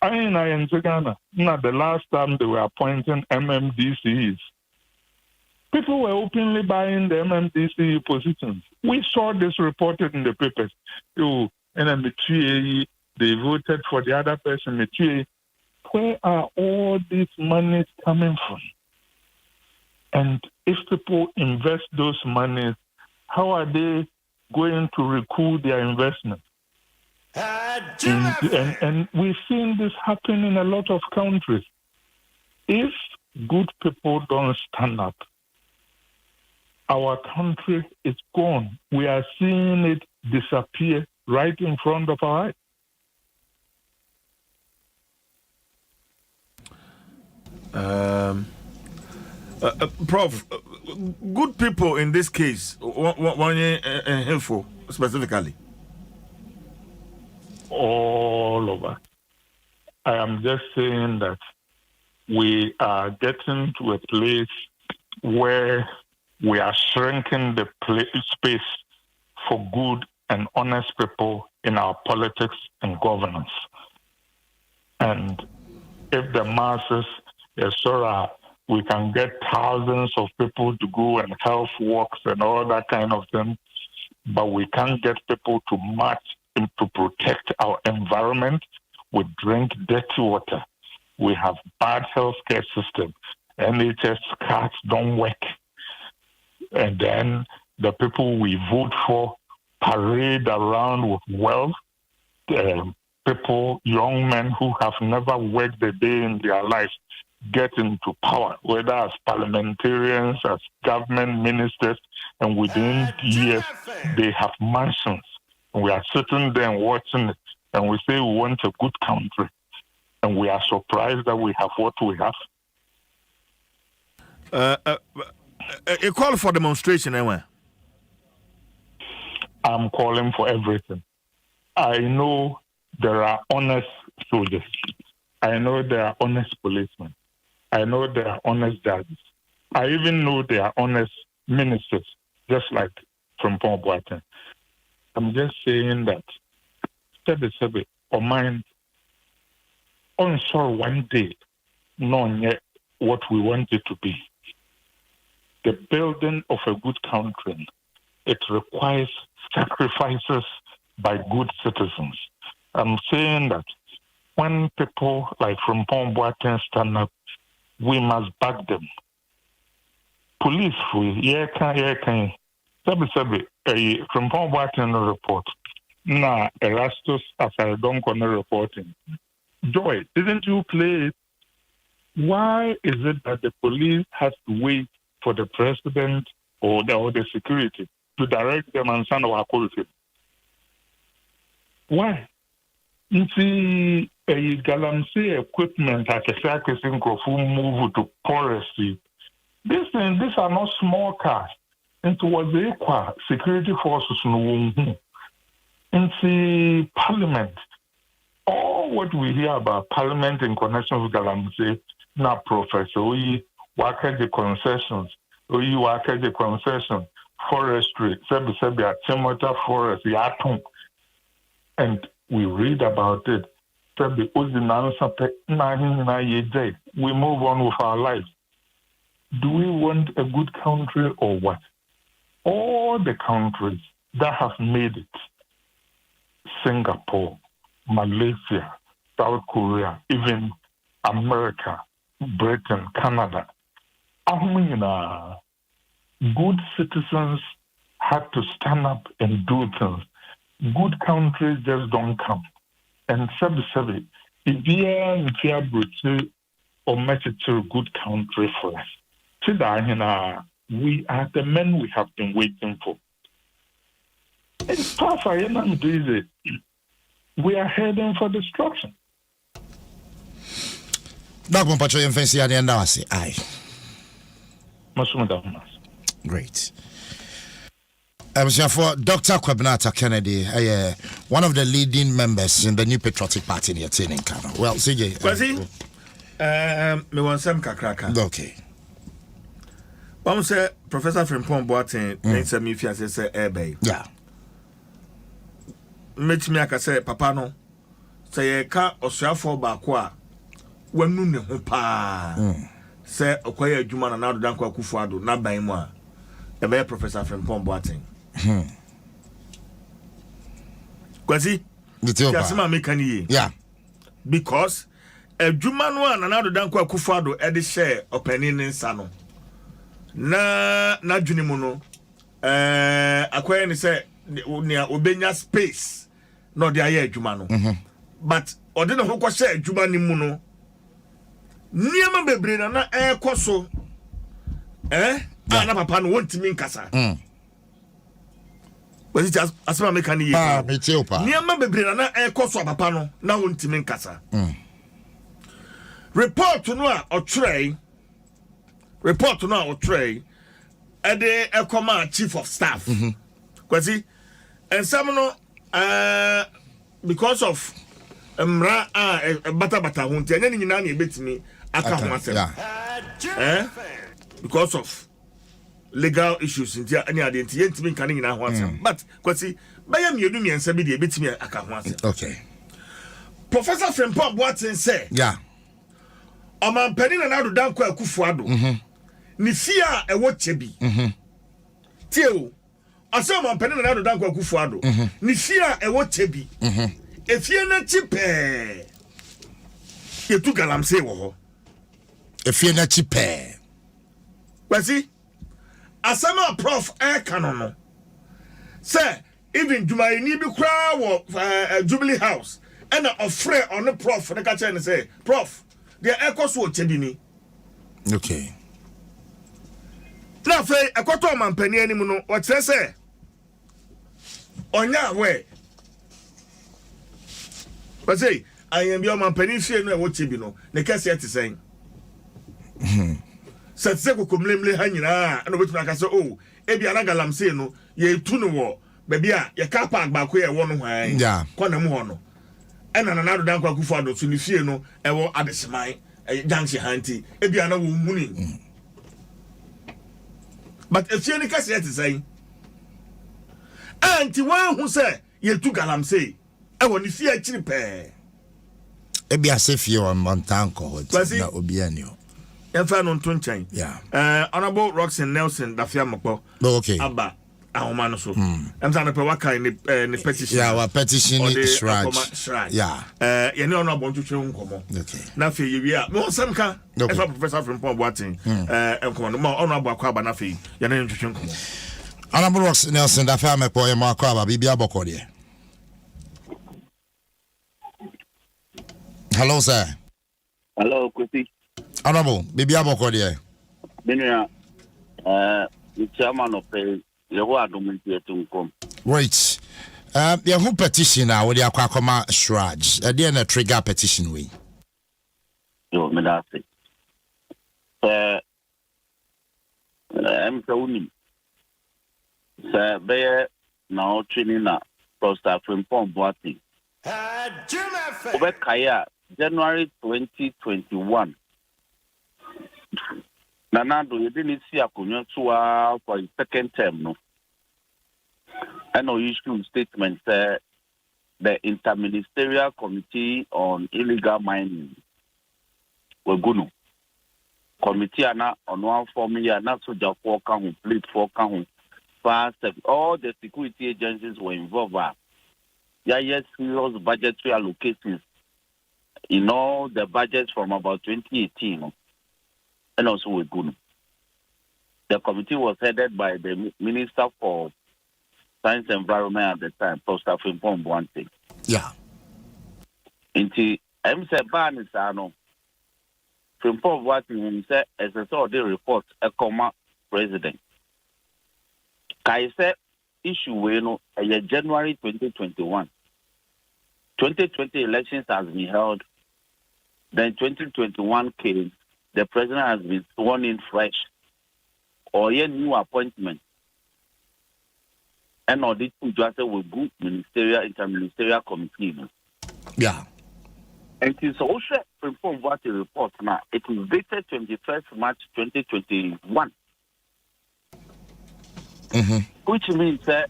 In Ghana, the last time they were appointing MMDCs, people were openly buying the MMDC positions. We saw this reported in the papers. They voted for the other person. Where are all these monies coming from? And if people invest those monies, how are they going to recoup their investment? And we've seen this happen in a lot of countries. If good people don't stand up, our country is gone. We are seeing it disappear right in front of our eyes. Prof, good people in this case, one helpful specifically? All over. I am just saying that we are getting to a place where we are shrinking the space for good and honest people in our politics and governance. And if the masses, we can get thousands of people to go and health walks and all that kind of thing, but we can't get people to march to protect our environment. We drink dirty water. We have bad healthcare system. NHS cards don't work. And then the people we vote for parade around with wealth. People, young men who have never worked a day in their lives, get into power, whether as parliamentarians, as government ministers, and within years they have mansions. And we are sitting there and watching it, and we say we want a good country, and we are surprised that we have what we have. A call for demonstration, anyway. I'm calling for everything. I know there are honest soldiers. I know there are honest policemen. I know there are honest judges. I even know there are honest ministers, just like from Paul Boateng. I'm just saying that Sebe or mind onshore one day, not yet what we want it to be. The building of a good country, it requires sacrifices by good citizens. I'm saying that when people like from Paul Boateng stand up, we must back them. Police, can. From Paul Boateng report. Nah, Erastus, as I don't call reporting. Joy, didn't you play it? Why is it that the police has to wait for the president or the security to direct them and send our quality? Why? You see, a galamsey equipment as a circus move to Forestry. These are not small cars. And towards the equal security forces in the parliament. All what we hear about parliament in connection with galamsey, now Professor, we work at the concessions, forestry, Timothy forest, and we read about it. We move on with our lives. Do we want a good country or what? All the countries that have made it, Singapore, Malaysia, South Korea, even America, Britain, Canada, good citizens had to stand up and do things. Good countries just don't come. And if you are or match it to a good country for us, we are the men we have been waiting for. It's tough. We are heading for destruction. Dr. Pacho Fancy and the I say, aye. Great. I was here for Dr. Kwabnata Kennedy, one of the leading members in the New Patriotic Party in the Kano. Well, CJ. Was he? Me want some kakraka. Okay. One say Professor Frimpong Boateng, next me if you say airby. Yeah. Meet me aka say papa no. Say ka osuafo ba ko a wanu ne ho pa. Say okoye adwuma na do danko Akufo-Addo na ban mu a. E be Professor Frimpong Boateng. Kwasi? Yasima mekani. Yeah. Because adwuma no a na do danko Akufo-Addo e de share opani ne nsa no. Na dwuni mu no akoye ni say ne obenya space no de aye adwuma no but ode ne ho ko share adwuma ni mu no niam bebre na ekoso na papa no wontimi nkasa wasi asema mekani yi niam bebre na ekoso papa no na wontimi nkasa report no a otwrey report no a otwrey ede ekoma chief of staff kwasi ensam no because of mra bata ho ntia nyane nyina na ebetimi aka ho asem because of legal issues ntia ani ade ntia ntimi nka nyina ho asem but kwasi baya mienu miensa bi de ebetimi aka ho asem. Okay. Professor Frimpong Boateng say yeah Omampani na do danko Akufo-Addo ni fia e wo chebi tio ase Omampani na do danko Akufo-Addo ni fia e wo chebi efie na chipe yetu galamse wo ho efie na chipe kwasi asama prof kanono say even Jumaini bi kra wo Jubilee House and ofre on the prof na ka che ne say prof the echoes wo chebi ni. Okay. Na fe ekoto Omampani anim no o kire say onya we but say I am your Omampani fie no e wo chebi no ne kase ate sen se kokomlemle ha nyina na obetuna ka say oh ebi ana galamse no ye tu no wo baby a ye ka park ba ko ye wo no hwan yeah kona mu ho no ena na do danko Akufo-Addo so ni fie no e wo adeseman janchi hanti ebi ana wo muni but if you need to say it say anti one who say ye tu galamse e woni fie akiri pe ebi asefie on montanko na obi ani o enfa no nto nchan yeah honorable Roxanne Nelson dafia mokpo okay aba ahoma no so emsa na pe waka ni petition yeah wa petition is right yeah ye ne ono abontwetwe nkomo okay na fe ye wi a mo sam ka efa Professor Frimpong Boateng enkomo no ma ono abakwa aba na fe ye ne ntwetwe nkomo honorable Roxanne Nelson dafia mekpo ye makwa aba bibia bokọ de. Hello sir. Hello Kuti. Honorable bibia bokọ de. Benua the chairman of the Adom 106.3. Wait. The whole petition now with the Aquacoma Shraj. Then a trigger petition we. Yo, me that's it. I'm telling you. Sir, be now training na Professor Frimpong Boateng. Over Kaya, January 2021. Nanado, you didn't see a conjuncture for his second term, no. I know issue statement the Inter-ministerial Committee on Illegal Mining. We're going committee ana on one formula, not so just for count, plate for count, fast. All the security agencies were involved. Yes, serious budgetary allocations in all the budgets from about 2018. And also we're good. The committee was headed by the Minister for Science and Environment at the time, Professor Frimpong Boateng. Yeah. Inti MC Ban Sano Frimpong Boateng said as a sort of report a comma president. Kai said issue when January 2021. 2020 elections has been held Then 2021 came, the president has been sworn in fresh, or a new appointment. And all these two judges will go inter-ministerial committee. Yeah. And it is also informed what the report now. It is dated 21st March 2021. Which means that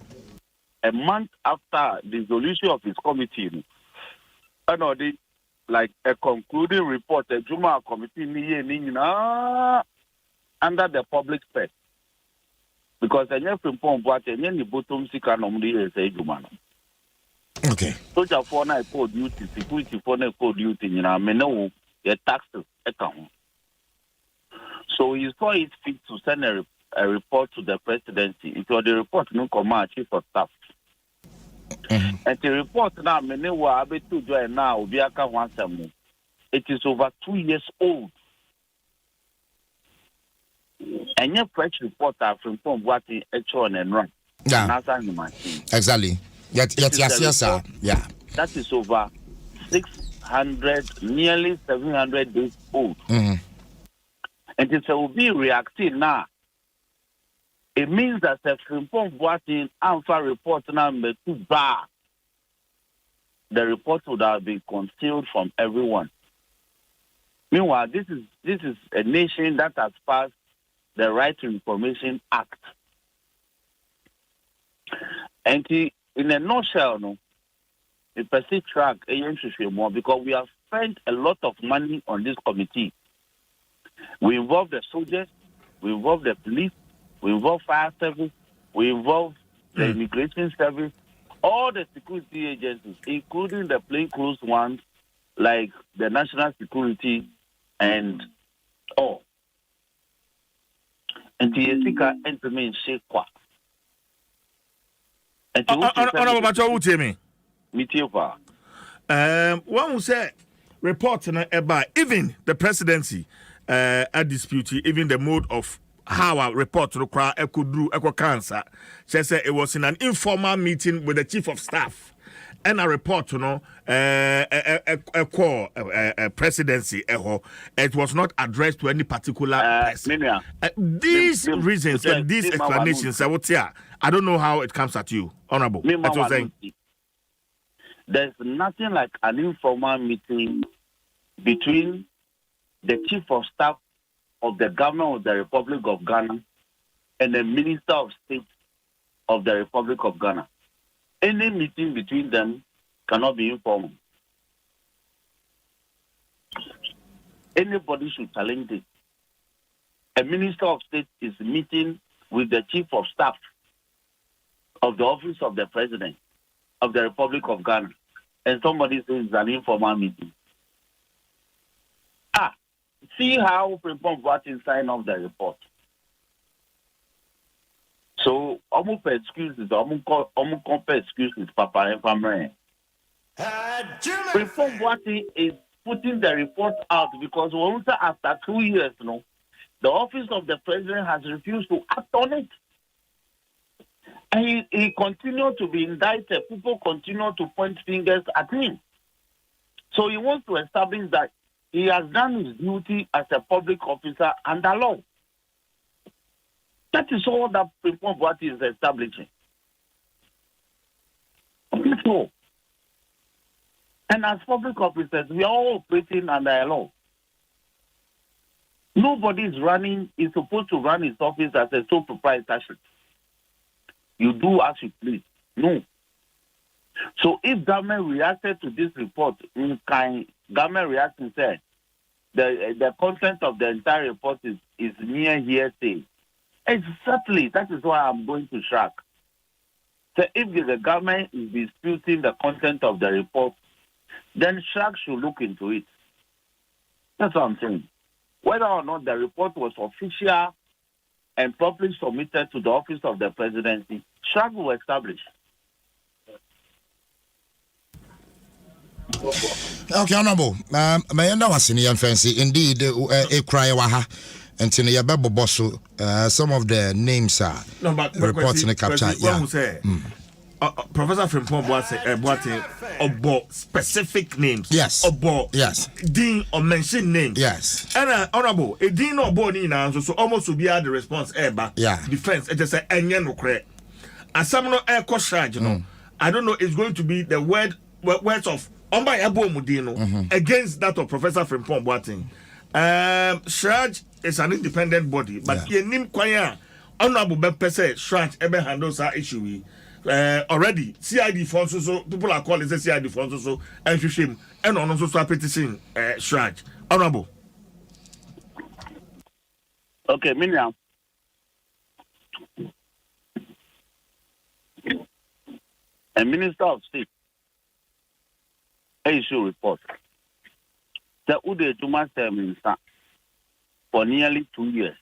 a month after the dissolution of his committee, and all the like a concluding report, a Juma committee under the public spec. Because I never informed what any bottom seeker normally is a Juma. Okay. So for now, code duty, security for now, code duty, you know, know the taxes account. So he saw it fit to send a report to the presidency. It was the report no command chief of staff. And the report now, many were able to join now. It is over 2 years old. And your fresh report are from what in H1 and run. Yeah. Exactly. Yes, sir. Yeah. That is over 600, nearly 700 days old. And it will be reacting now. It means that the Frimpong Boatin Alpha report number 2 bar, the report would have been concealed from everyone. Meanwhile, this is a nation that has passed the Right to Information Act. And in a nutshell, no, the perceived track more because we have spent a lot of money on this committee. We involve the soldiers, we involve the police, we involve fire service, we involve the immigration service, all the security agencies, including the plainclothes ones like the national security and all. And the Esika entering Shekwa. Honorable Macho, who tell me? Mitiopa. One who said report about even the presidency a dispute, even the mode of how a report to the crowd could do echo cancer. She said it was in an informal meeting with the chief of staff. And a report, a call, presidency, it was not addressed to any particular person. These reasons and these explanations, I don't know how it comes at you, Honorable. That's what I'm saying. There's nothing like an informal meeting between the chief of staff of the government of the Republic of Ghana and the Minister of State of the Republic of Ghana. Any meeting between them cannot be informal. Anybody should challenge it. A Minister of State is meeting with the Chief of Staff of the Office of the President of the Republic of Ghana, and somebody says it's an informal meeting. See how President Boatin sign off the report. So, almost excuses, almost excuses, Papa and Pamre. President Boatin is putting the report out because once after 2 years, the office of the president has refused to act on it. And he continued to be indicted. People continue to point fingers at him. So he wants to establish that he has done his duty as a public officer under law. That is all that President Boatin is establishing. So, and as public officers, we are all operating under a law. Nobody is supposed to run his office as a sole proprietorship. You do as you please. No. So if government reacted to this report, government react and say the content of the entire report is mere hearsay. Exactly. That is why I'm going to track. So if the government is disputing the content of the report, then SHAC should look into it. That's what I'm saying. Whether or not the report was official and properly submitted to the office of the presidency, SHAC will establish. Okay, Honorable. May I know what's in the fancy? Indeed, a cry waha. And in the Bosso, some of the names are reports in the capture. Professor Frimpong Boateng about specific names. Yes. About dean or mention names. Yes. And honorable, a dean or body now, so almost to be at the response defense. It is a no credit. As some no air cost charge, I don't know, it's going to be the words of Omba Abo Mudino against that of Professor Frimpong Boateng. Shraj is an independent body, but ye nim kwaya honorable Bepese Shraj ebe handles our issue. Already CID funds so people are calling CID funds so and shame and on also petition Shraj. Honorable. Okay, Minya. A Minister of State issue report. The Ude Juma Minister for nearly 2 years,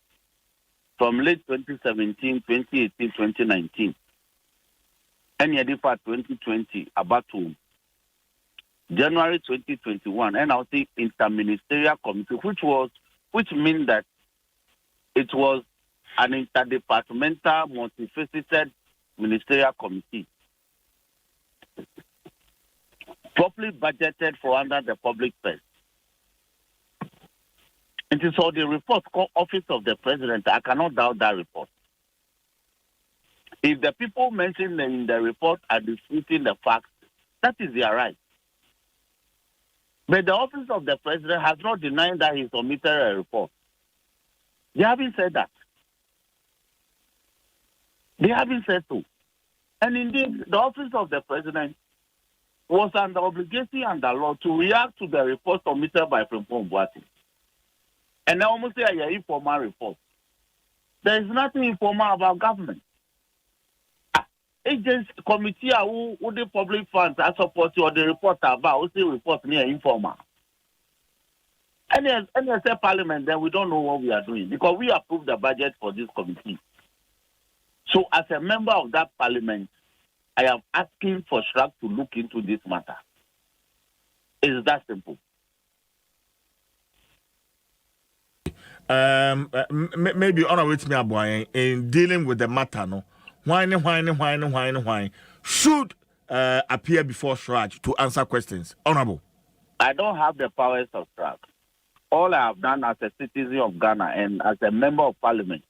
from late 2017, 2018, 2019, and Yadifa 2020, about to January 2021, and I'll say Inter-ministerial committee, which means that it was an interdepartmental, multifaceted ministerial committee, properly budgeted for under the public purse. It is all the report called Office of the President. I cannot doubt that report. If the people mentioned in the report are disputing the facts, that is their right. But the Office of the President has not denied that he submitted a report. They haven't said that. They haven't said so. And indeed, the Office of the President was under obligation under law to react to the report submitted by Frimpong Boateng. And I almost say an informal report. There is nothing informal about government. Agents committee who the public funds are supporting or the report about who say report near informal. And as a parliament, then we don't know what we are doing because we approved the budget for this committee. So as a member of that parliament, I am asking for Shrag to look into this matter. It's that simple. Maybe on with me boy in dealing with the matter no why should appear before Shraj to answer questions. Honorable, I don't have the powers of Shraj. All I have done as a citizen of Ghana and as a member of parliament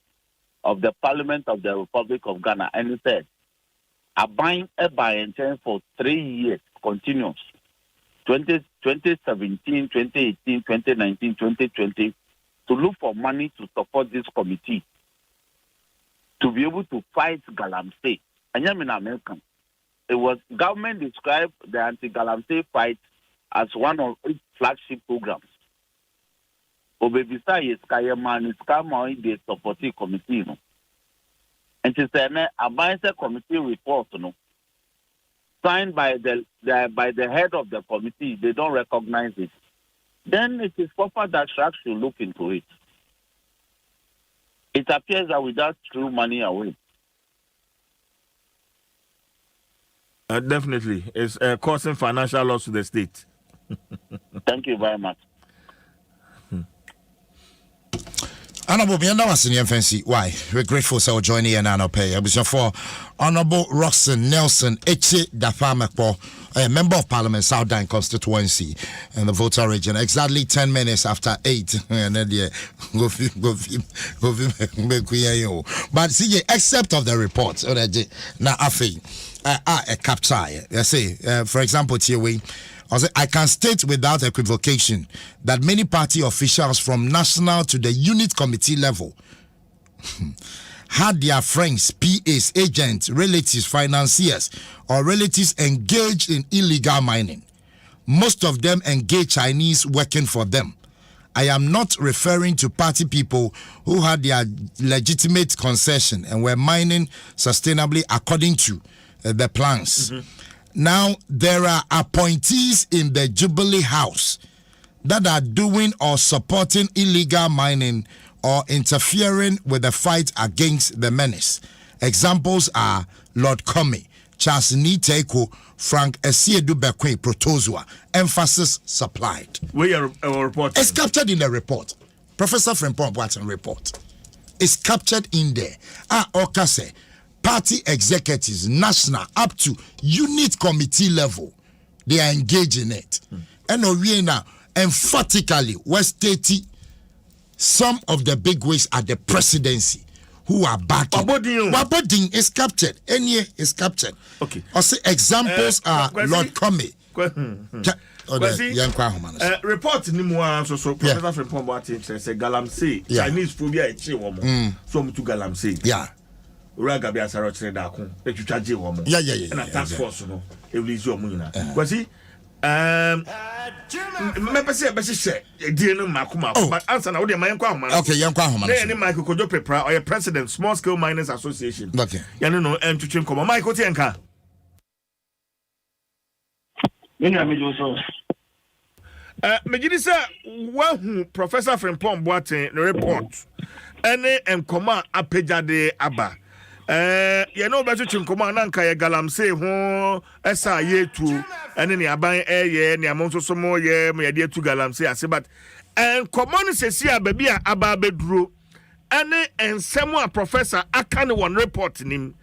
of the Parliament of the Republic of Ghana, and he said I bind a buy for 3 years continuous 2017, 2018, 2019, 2020 to look for money to support this committee to be able to fight Galamsey. And I'm in American. It was government described the anti-Galamsey fight as one of its flagship programs. Obebisa is Kayaman is Kama the supporting committee. And she said, a mindset committee report, signed by the head of the committee, they don't recognize it. Then it is proper that Shrag should look into it. It appears that we just threw money away. Definitely. It's causing financial loss to the state. Thank you very much. Honorable Fancy, why? We're grateful for joining in and pay. I was for Honorable Roxanne Nelson Eche Dafamakpo, a member of Parliament, South Down constituency, and the voter region. Exactly 10 minutes after 8. And then but see, except of the report, now I capture. I say, for example, Tiawe. I can state without equivocation that many party officials from national to the unit committee level had their friends, PAs, agents, relatives, financiers, or relatives engaged in illegal mining. Most of them engaged Chinese working for them. I am not referring to party people who had their legitimate concession and were mining sustainably according to the plans. Mm-hmm. Now, there are appointees in the Jubilee House that are doing or supporting illegal mining or interfering with the fight against the menace. Examples are Lord Comey, Charles Niteko, Frank Esiedu Bekwe Protozua. Emphasis supplied. We are reporting. It's captured in the report. Professor Frimpong Boateng report. It's captured in there. Okase. party executives, national, up to unit committee level, they are engaged in it. And Oriena emphatically was stating some of the big ways at the presidency who are backing. Waboding is captured. Any is captured. Okay. Also, examples are Lord Comey. Report ni mo so Professor Frimpong Boateng say Galamsey Chinese phobia e che wo mo so mu to Galamsey ora gabi asaro chere da ko e twitwa je wo mo na task force no e release wo mo nyina kwasi me pese be hye die no makoma but answer na wo de man kwa ahoma okay yankwa ahoma na ni Michael Kojo prepare or president Small Scale Miners Association okay ya no entwetwe nkomo Michael Tienka Megidisa wahu Professor Frimpong Boateng the report ene enkoma apejade aba ye no beto chinkoma na nka ye Galamsey ho esa yetu ene ne aban eye ne amonso somo ye me ye tu Galamsey ase but enkoma no sesi ababi a aba beduro ene ensemo a professor aka ne one report nim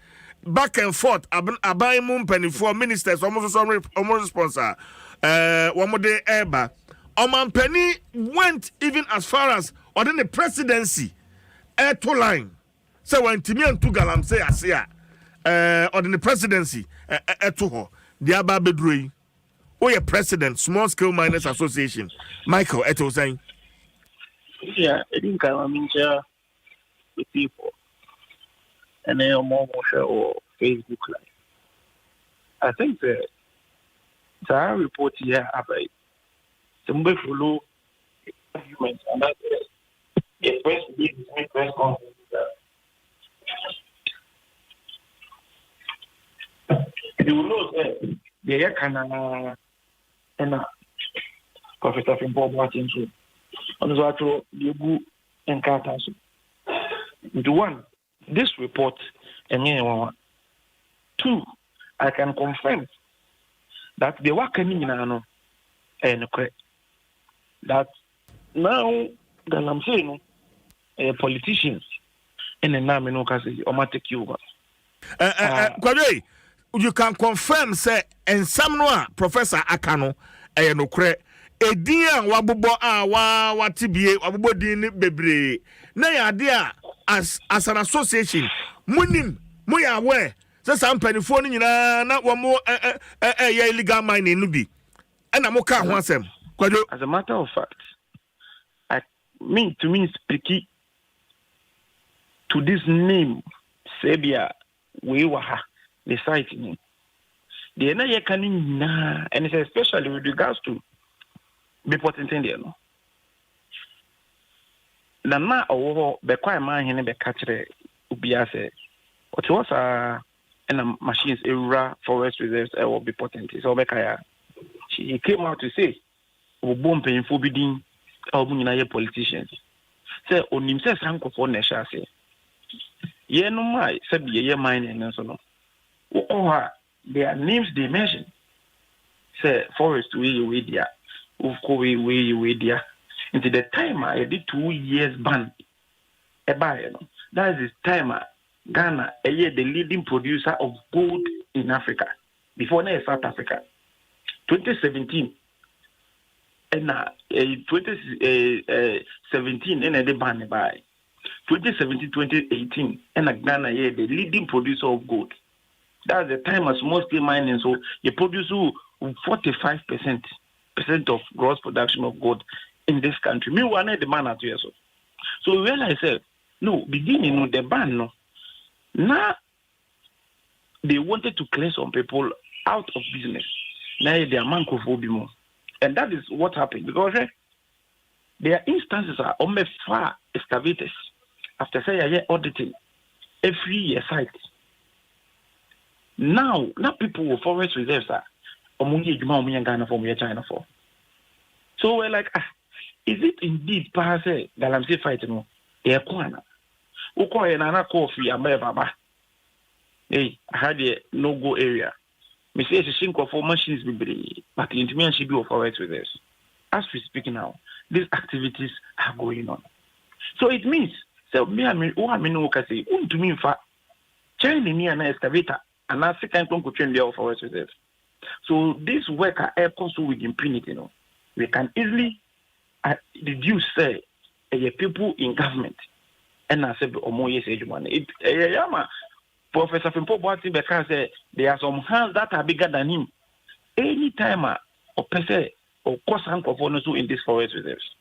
back and forth aban mu mpanifo ministers almost sponsor wamode eba Omampeni went even as far as within the presidency to line so when Timian to Galamsey asia or in the presidency to ho the aba bedrui or your president Small Scale Miners Association Michael eto saying yeah I think I'm share with people and then more share or Facebook live I think the report here about somebody follow arguments and that the press conference you know that the kind and Professor Frimpong Boateng so on the other you go and cut us the one this report and one two I can confirm that the work coming in and that now Galamsey politicians in the name no kasi o take you over. Kwadwe, you can confirm say and some no Professor Akano no kre edin a wabobo a wa tibie wabobo din bebre na ya de a as an association munim mo ya aware say some penifo no nyina na wo mo illegal mining no bi na mo ka ho asem. As a matter of fact, to me speaking to this name, Sabia, we were the site name. The NIA can and it's especially with regards to be potent no. Nana or be quite man in the catcher ubiase. What was and machines era forest reserves or be potent. So Bekaya. He came out to say bomb paying for bidding politicians. Say on himself sanko for nesha say. Ye no mai said ye mining and so no. Oh their names they mention. Say forest we dia. We dia. Into the time I did 2 years ban. That is the time Ghana the leading producer of gold in Africa. Before that South Africa. 2017 and 2017 and the ban by 2017-2018 and Ghana the leading producer of gold. That's the time as small scale mining, so you produce 45% of gross production of gold in this country. Me one the ban at years. So we realize no beginning with the ban no. Now they wanted to clear some people out of business. Now they are mancophobia, and that is what happened because their instances are almost far excavators after say auditing every year site. Now people with forest reserves are Ghana for China for. So we're like, is it indeed pass Galamsey fighting no? Kwana. Uko na coffee baba. Hey, I had a no-go area. Me say it's a for machines be but the Inter-ministerial should be of forest reserves. As we speak now, these activities are going on. So it means, so me I mean, who I mean, no say, to me, China near an excavator, and I second to train the forest reserve. So this work are also with impunity. We can easily reduce people in government. And I said, Omo yes, money. Professor Fimpo Boati Beka said there are some hands that are bigger than him. Anytime or person or cause hand performance in this forest reserves.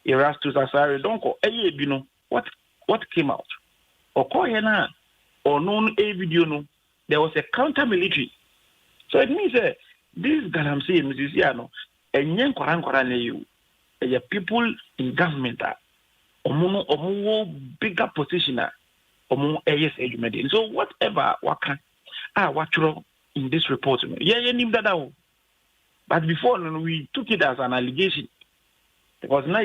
Erastus Asari don't call what came out. Or call or known a video no, there was a counter military. So it means this Galamsey Mrs. and young Koran people in government are bigger position so whatever what wrong in this report but before we took it as an allegation because now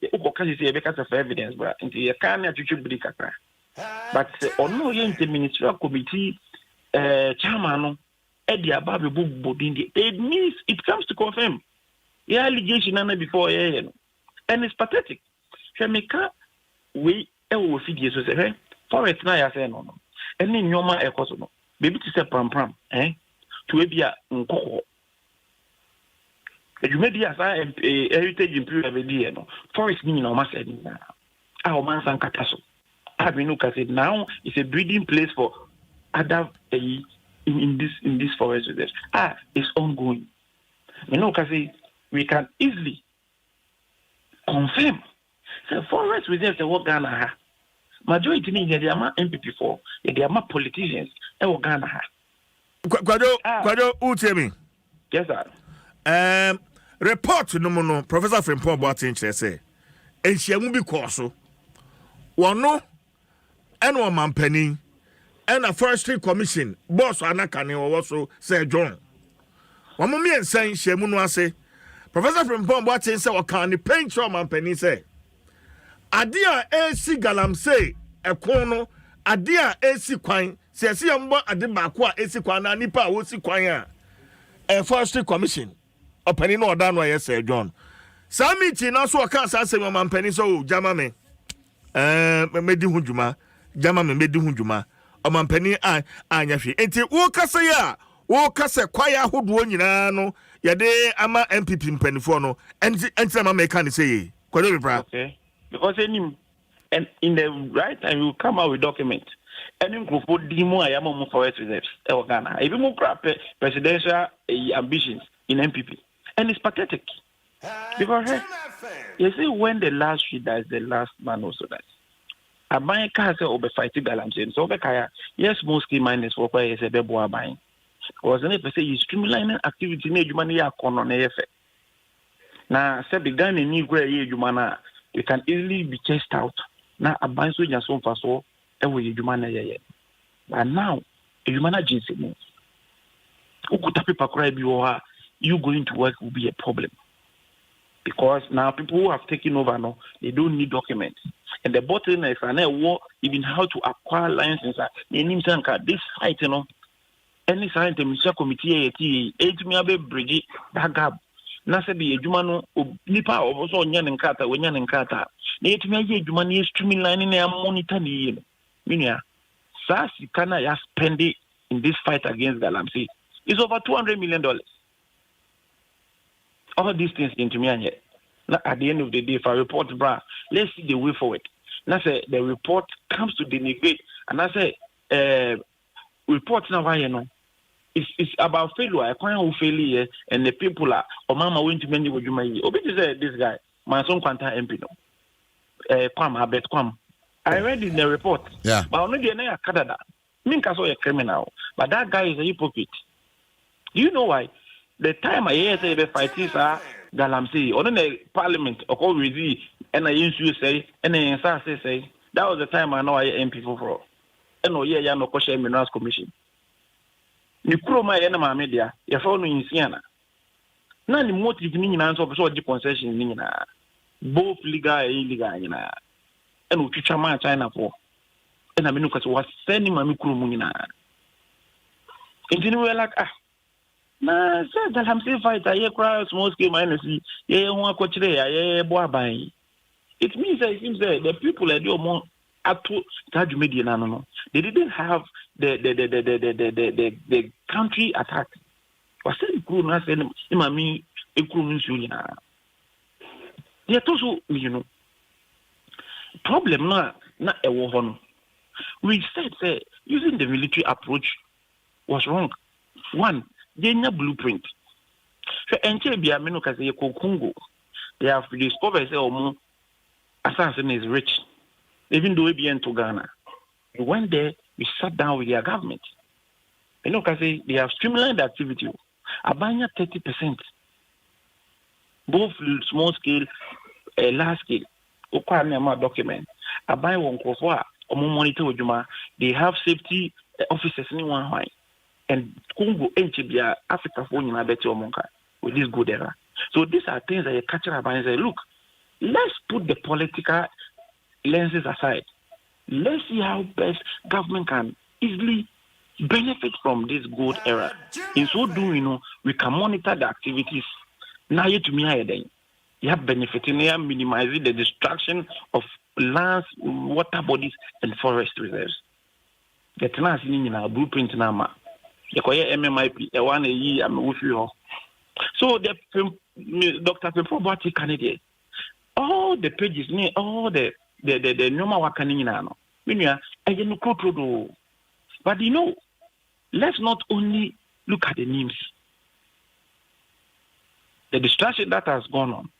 because of evidence but Inter-ministerial committee chairman it means it comes to confirm allegation before and it's pathetic. We will feed you say forest na ya say no any nyoma ekoso no baby to say pram to be a nkoko you made as a heritage improvement no forest ni na ma say na o man san kataso abinuka said now it's a breeding place for other in this forest reserve it's ongoing say we can easily confirm so forest reserve the what Ghana majority ni they are MPP for they are politicians Ghana Kwado utemi yes sir report no Professor Frimpong Boateng say enhyiamu bi kɔso wono eno mampani ena Forestry Commission boss anaka ne wo so say John womo mi ensan nhyiamu no ase Professor Frimpong Boateng say waka ne paint mampani say Adia AC Galamsey ekono adia AC kwan sesi yambo ade baako a AC kwan na nipa wo si kwan a Forestry Commission opani no oda no yese John Samiti na so ka sa asem mampani so jama me medi hudwuma jama me medi hudwuma o mampani anya hwe enti wo kasa ya wo kasa kwaya hodo nyina no yede ama MPP mpanifo no enti ma make kan say kwado bra okay because and in the right time you come out with document any group of demo ayamo forest reserves Ghana even more presidential ambitions in MPP and it's pathetic because you see when the last she dies the last man also dies aban ka say obe fight Galamsey so obe kaya yes mostly minus for why say bebo aban because any person is streamlining activity na adwuma na yakono na yefe na say began ni gre adwuma na you can easily be chased out. Now, a bank so just for so, every human. But now, a human agency means you going to work will be a problem because now people who have taken over now they don't need documents and the bottlenecks and even how to acquire licenses. This fight, any scientific committee, 8 me bridge that gap. Na se bi adwuma no nipa oboso onya ne nkata wonya ne nkata na yetumi aye adwuma na streamline na monitor ne yi no minua sa sika na ya spend in this fight against Galamsey is over $200 million. All these things into me anye na at the end of the day if I report bra let's see the way forward na say the report comes to denigrate and I say report na why no it's about failure. I can't failure and the people are mama went to many would you may say this guy, my son Quanta MP no. Kwam Abet Kwam. I read in the report. Yeah. But only the Canada. Minka saw a criminal. But that guy is a hypocrite. Do you know why? The time I hear say the fighters are Galamsey, on the parliament or call with and I used to say and then say that was the time I know I MP for. And no yeah no question Minerals Commission. Ni kuroma ye na media ya fa no insiana na ni motive ni nyina nso so di concession ni nyina both legal and illegal nyina e no twitwa ma China for e na me no kwase was sending mami kuromu nyina intini we like na say Galamsey fight ye cry small scale minus ye ho akokire ya ye bo aban it means that it seems that the people are do more to Multimedia no. They didn't have the country attack. Was saying crew na say imami ekuru nsu nyina. They also, problem na ewo ho no. We said using the military approach was wrong. One, they need blueprint. So Enchebia meno kaze Congo. They have discovered say assassin is rich. Even though we be into Ghana. We went there, we sat down with their government. They have streamlined the activity. Abanya 30%. Both small scale, large scale. Okwa document. Abanya won kofo monitor ojuma. They have safety officers in one. And Congo Enchibia Africa phone in Abeti Omonka with this good era. So these are things that you catch up and say, look, let's put the political lenses aside. Let's see how best government can easily benefit from this good era. In so doing, we can monitor the activities. Now you to me, you have benefiting here, minimizing the destruction of lands, water bodies, and forest reserves. The tenants in our blueprint now. MMIP, I'm with you. So the Dr. Pepobati candidate, all the pages, all the normal working now. But let's not only look at the names. The distraction that has gone on.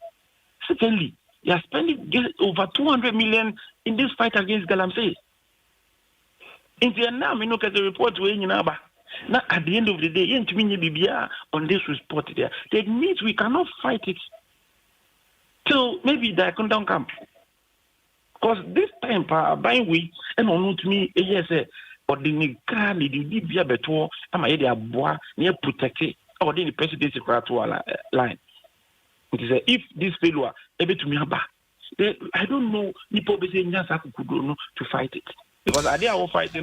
Secondly, you are spending over 200 million in this fight against Galamsey. In Vietnam, the report now, at the end of the day, on this report there, that means we cannot fight it till maybe the countdown camp. Because this time, buying we and on to me, yes, or the Nika, the Bibia Beto, am I there, boy, near protected, or the presidency line. It is if this failure, able to me, I don't know, Nipo to fight it. Because I dare fight,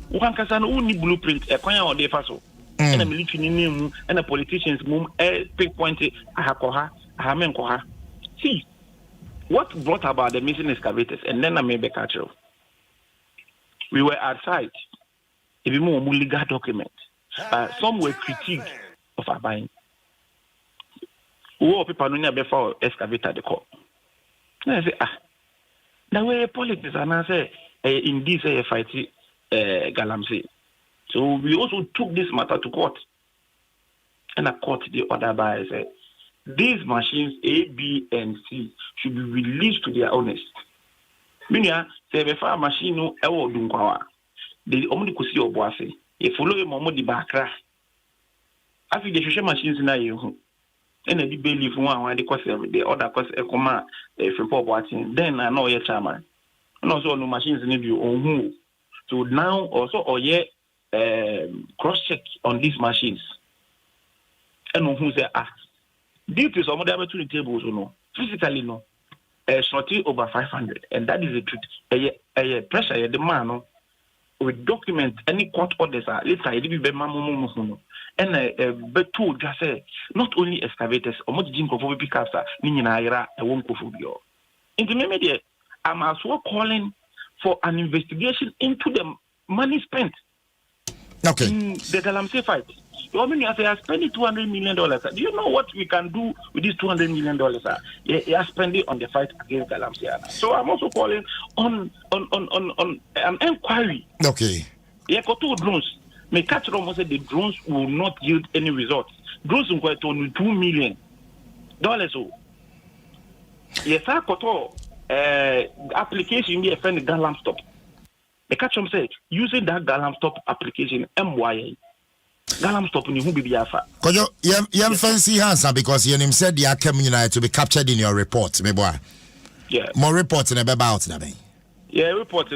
one can only blueprint a coin or the faso. And a military name and a politician's move pick point a see what brought about the missing excavators and then I made a catcher. We were outside. If you more legal document. Some were critiqued of our buying. Who people know before excavator the court. I say, the way politics and I say in this fight Galamsey. So we also took this matter to court. And a court the order by said these machines A, B, and C should be released to their owners. Meaning, say before a machine no ewo dunkwa. They only could see Obuasi. If follow him on the backra. After the social machines na you. And the believe one the cost the other cost a command from Obuasi. Then I know your chairman. And also no machines need you on who. So now also cross check on these machines. And who say due to some of the opportunity tables physically sorting over 500, and that is the truth. A pressure the man with document any court orders are later it be and beto just say not only excavators or much jinko for pickups ninina a won't go for you. Intermediate, I'm as well calling for an investigation into the money spent in the Galamsey fight. You mean I say I spent $200 million. Do you know what we can do with these $200 million? You are spending on the fight against Galamsey. So I'm also calling on an inquiry. Okay. Yeah, got two drones. May catch almost said the drones will not yield any results. Drones will go to $2 million. Yes, I got application here for the Galam stop. The catch say using that Galam stop application MYA. Galam stop ni who be afa. Kojo yam fancy answer because you him said the community to be captured in your report, me boy. Yeah. More reports about that. Yeah, report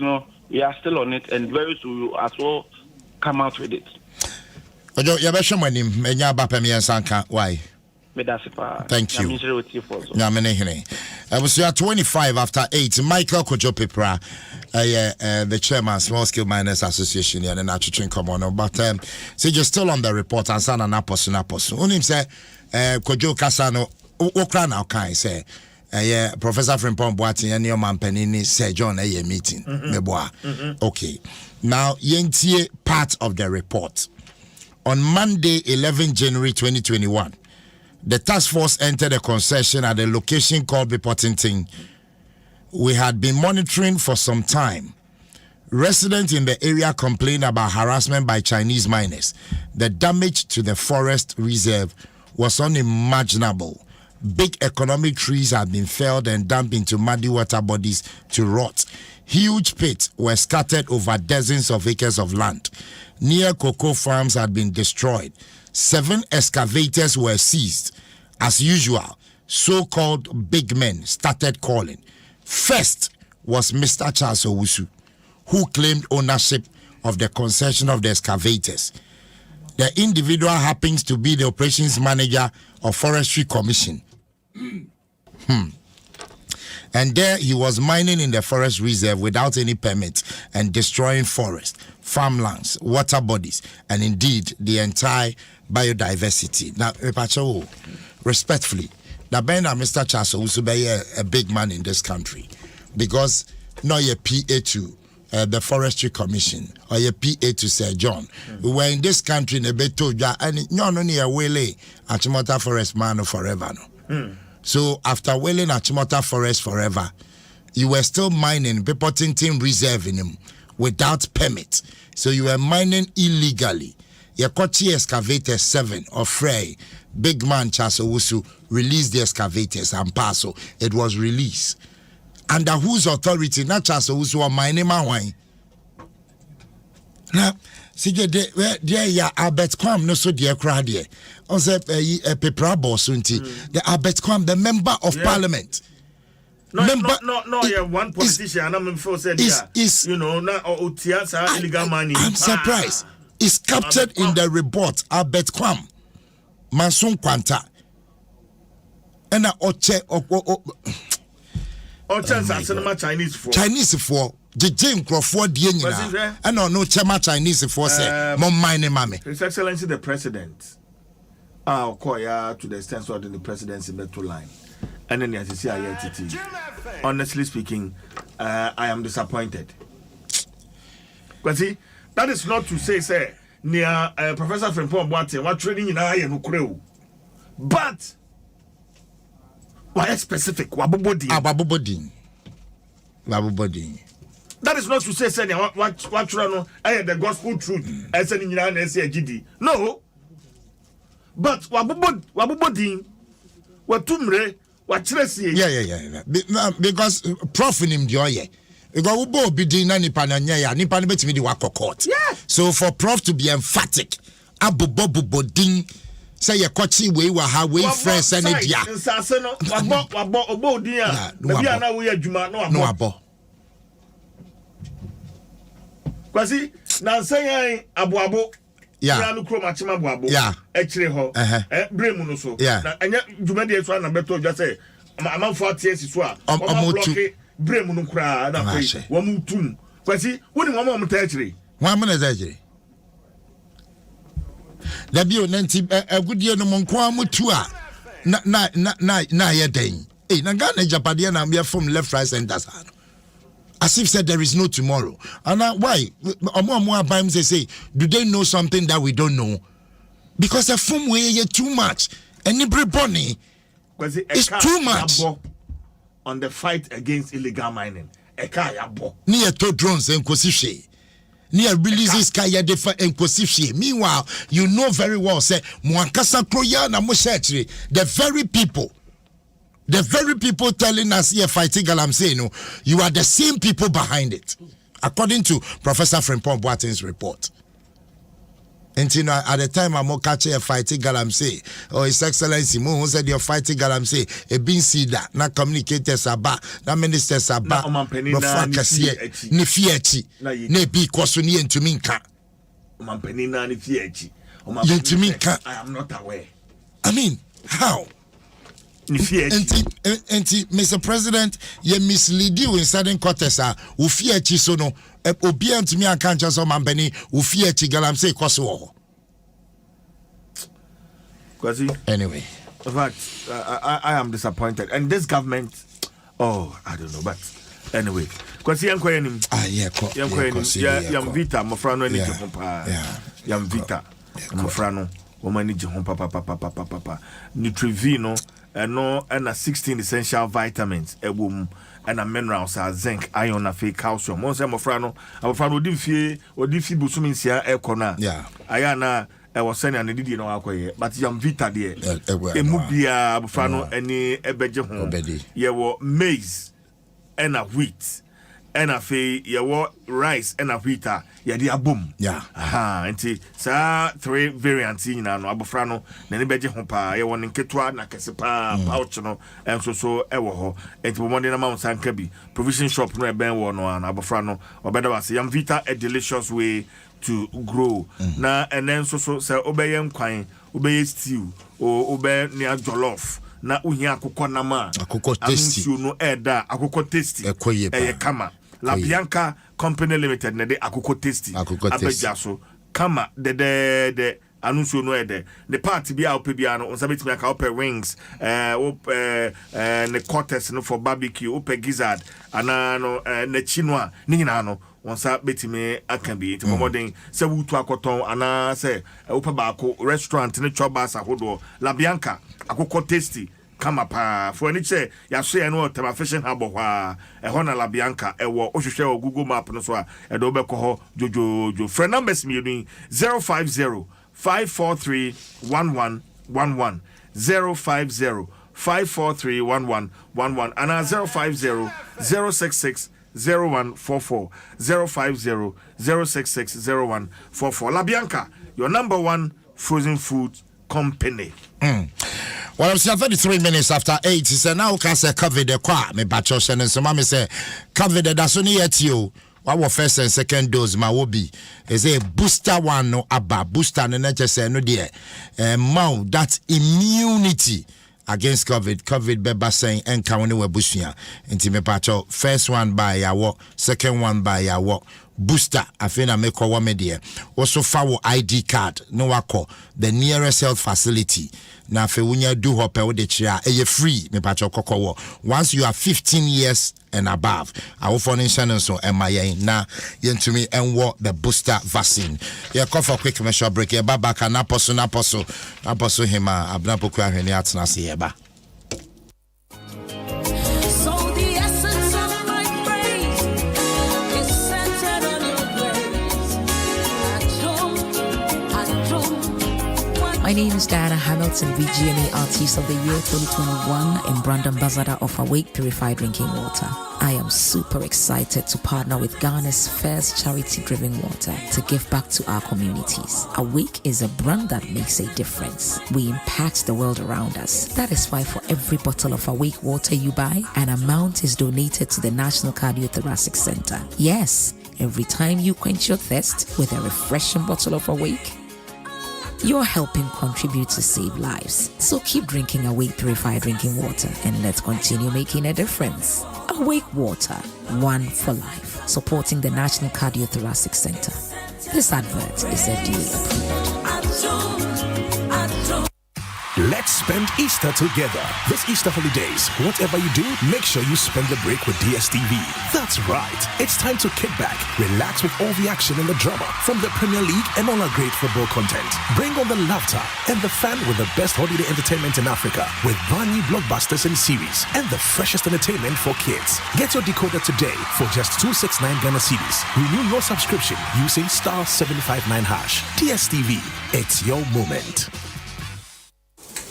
we are still on it and very soon we as well come out with it. Kojo ya be hwemanim enya ba pem yensanka why? Thank you. I was 25 after 8. Michael Kojo Pepra, the chairman, Small Scale Miners Association, and I train come on. But so you're still on the report and son and apostle. Unim say Kojo Kasano Okra now can say Professor Frimpong Boatin and your man Penini Sir John a meeting. Okay. Now yentie part of the report. On Monday, 11 January 2021, the task force entered a concession at a location called Bipotinting. We had been monitoring for some time. Residents in the area complained about harassment by Chinese miners. The damage to the forest reserve was unimaginable. Big economic trees had been felled and dumped into muddy water bodies to rot. Huge pits were scattered over dozens of acres of land. Near cocoa farms had been destroyed. 7 excavators were seized. As usual, so-called big men started calling. First was Mr. Charles Owusu, who claimed ownership of the concession of the excavators. The individual happens to be the operations manager of Forestry Commission. And there he was mining in the forest reserve without any permit and destroying forest, farmlands, water bodies, and indeed the entire biodiversity. Now, respectfully, the Mr. Charles Owusu be a big man in this country because no your PA to the Forestry Commission or your PA to Sir John. We were in this country in a beto and no near Wele Achimota Forest man forever. No. So after wailing Achimota Forest forever, you were still mining Bipotinting Reserve in him without permit. So you were mining illegally. Yakochi excavator 7 of Frey, big man Charles Owusu released the excavators and Paso. It was released. Under whose authority? Not Charles Owusu or mining my wine. Now, see, there ya Albert Kwam no so dear crowd here. On the paper boss the Albert Kwam, the member of parliament. No, one politician. I'm said you know, not illegal money. I'm surprised. It's captured in the report. Albert Kwam, Manson Kwanta, and Oche Chinese for. The Jim Crawford Dienna. I know no Chama Chinese for say mom mine mammy. His Excellency the President. I'll call ya to the extent of the presidency metro line. And then as you see IITT. Honestly speaking, I am disappointed. But see, that is not to say near Professor Frimpong Boatin what training in I am crew. But why specific wabubodin? Wabubodin. That is not to say what the gospel truth as an GD. No. But wabubodin what tumre what tresi. Yeah. Because prof in him joy. Because we both be doing any pananya, ni panabet me the work court. Yeah. So for prof to be emphatic, abu bodin say your coachy way wa ha way friends and dia. Nsaseno wabo obodia. Maybe ana we adwuma no abo. Kwasi na nsanya abuabo ya no kro machima abuabo ekire ho bremu no so na enya dwuma de so na beto dwa say amanfo atiesi so a block bremu no kra na kai wo mutum kwasi woni mo mo ta ekire wa mo na za ekire da bio nanti agudie no mo nko amutu a na ye den na Ghana Japade na me from left right center sa. As if said there is no tomorrow. And why? Say, do they know something that we don't know? Because the film way too much. And everybody it's too much. On the fight against illegal mining. Near to drones and Kosifshe. Near releases Kaya Defa and Kosifshe. Meanwhile, you know very well, say, Mwankasa Kroyana Mushetri, the very people telling us here fighting Galamsey, no, you are the same people behind it, according to Professor Frimpong Boatin's report. And you know, at the time I'm catching a fighting Galamsey, or His Excellency who said you're fighting Galamsey, a bin see that, not communicators about, not ministers about, no Francasia, ni Fiachi, ne be Kosuni and Tuminka. Mampenina ni Fiachi. I am not aware. I mean, how? Mr. President, you mislead you in certain quarters. Ufiachi sono, obian to me and can't just mambeni, Ufiachi Galamsey Kosovo. Quasi. Anyway. In fact, I am disappointed. And this government, I don't know, but anyway. Because Yam Vita, Mofrano, and Yam Vita, Mofrano, woman, papa, Nutrivino, and a 16 essential vitamins, a womb, and a minerals, zinc, iron, a fake calcium. Monsa Mofrano, our Frano Diffie, or Diffie Busuminsia, Econa. Yeah, Ayana. I was saying and did but Yam Vita dear. A mubia Bufano any ebeje home. Ye were maize and a wheat and a fay ye were rice and a wheat. Ye dear boom. Yeah. Aha, and sa 3 variants in an abufrano, then ebeje hompa, ye one in Ketwa, Nakasepa, Pouchano, and so ewo. It was one in a Mount San Kebi, provision shop no ben one or an abufrano, or better was Yam Vita a delicious way to grow. Na and then so say obey kwine, obey stew, or obey near jollof. Na uhia akoko nama. Akoko tasty. You know eda akoko tasty. Kama. La Bianca Company Limited na de akoko tasty. Abejaso. Kama de anuncio no ede. The party bia opebia no onsabeti me aka ope wings, ne quarters no for barbecue, ope gizzard, ana no ne chinwa, ni nyina no. Onsa betime akambi ti modern se wutu akoton ana se opa baako restaurant ne chobas ahodo La Bianca akoko tasty kama pa for any che ya so e no tema fishing harbor hwa e ho na La Bianca e wo ohwehwe o Google map no so a e do be ko ho jojojo friend numbers me ni 050 543 1111 050 543 1111 and 050 066 0144 050 066 0144. La Bianca, your number one frozen food company. Well, I'm saying 33 minutes after 8. He said, now can say COVID the qua, me batch and so mommy say COVID the that's only at you. Our first and second dose, my will is a booster one no abba booster and nature say no dear. Mount that immunity against COVID beba saying and kawani we bushia. Intime pacho first one by yawo, second one by yawo. Booster afina make wa media. Also follow ID card no wako the nearest health facility. Na fe wunya do hope with the chair free me pacho kokowo. Once you are 15 years and above, our phone insurance so MIA na yentumi and what the booster vaccine. Yeah, call for quick commercial break. Yeah, back and apostle hima abnapo kwa hweni atna siyeba. My name is Diana Hamilton, VGMA Artist of the Year 2021 and brand ambassador of Awake Purified Drinking Water. I am super excited to partner with Ghana's first charity-driven water to give back to our communities. Awake is a brand that makes a difference. We impact the world around us. That is why for every bottle of Awake water you buy, an amount is donated to the National Cardiothoracic Center. Yes, every time you quench your thirst with a refreshing bottle of Awake, you're helping contribute to save lives. So keep drinking Awake Purified Drinking Water and let's continue making a difference. Awake Water, one for life, supporting the National Cardiothoracic Center. This advert is FDA approved. Let's spend Easter together. This Easter holidays, whatever you do, make sure you spend the break with DSTV. That's right. It's time to kick back, relax with all the action and the drama from the Premier League and all our great football content. Bring on the laughter and the fun with the best holiday entertainment in Africa with brand new blockbusters and series and the freshest entertainment for kids. Get your decoder today for just 269 Ghana cedis. Renew your subscription using *759#. DSTV, it's your moment.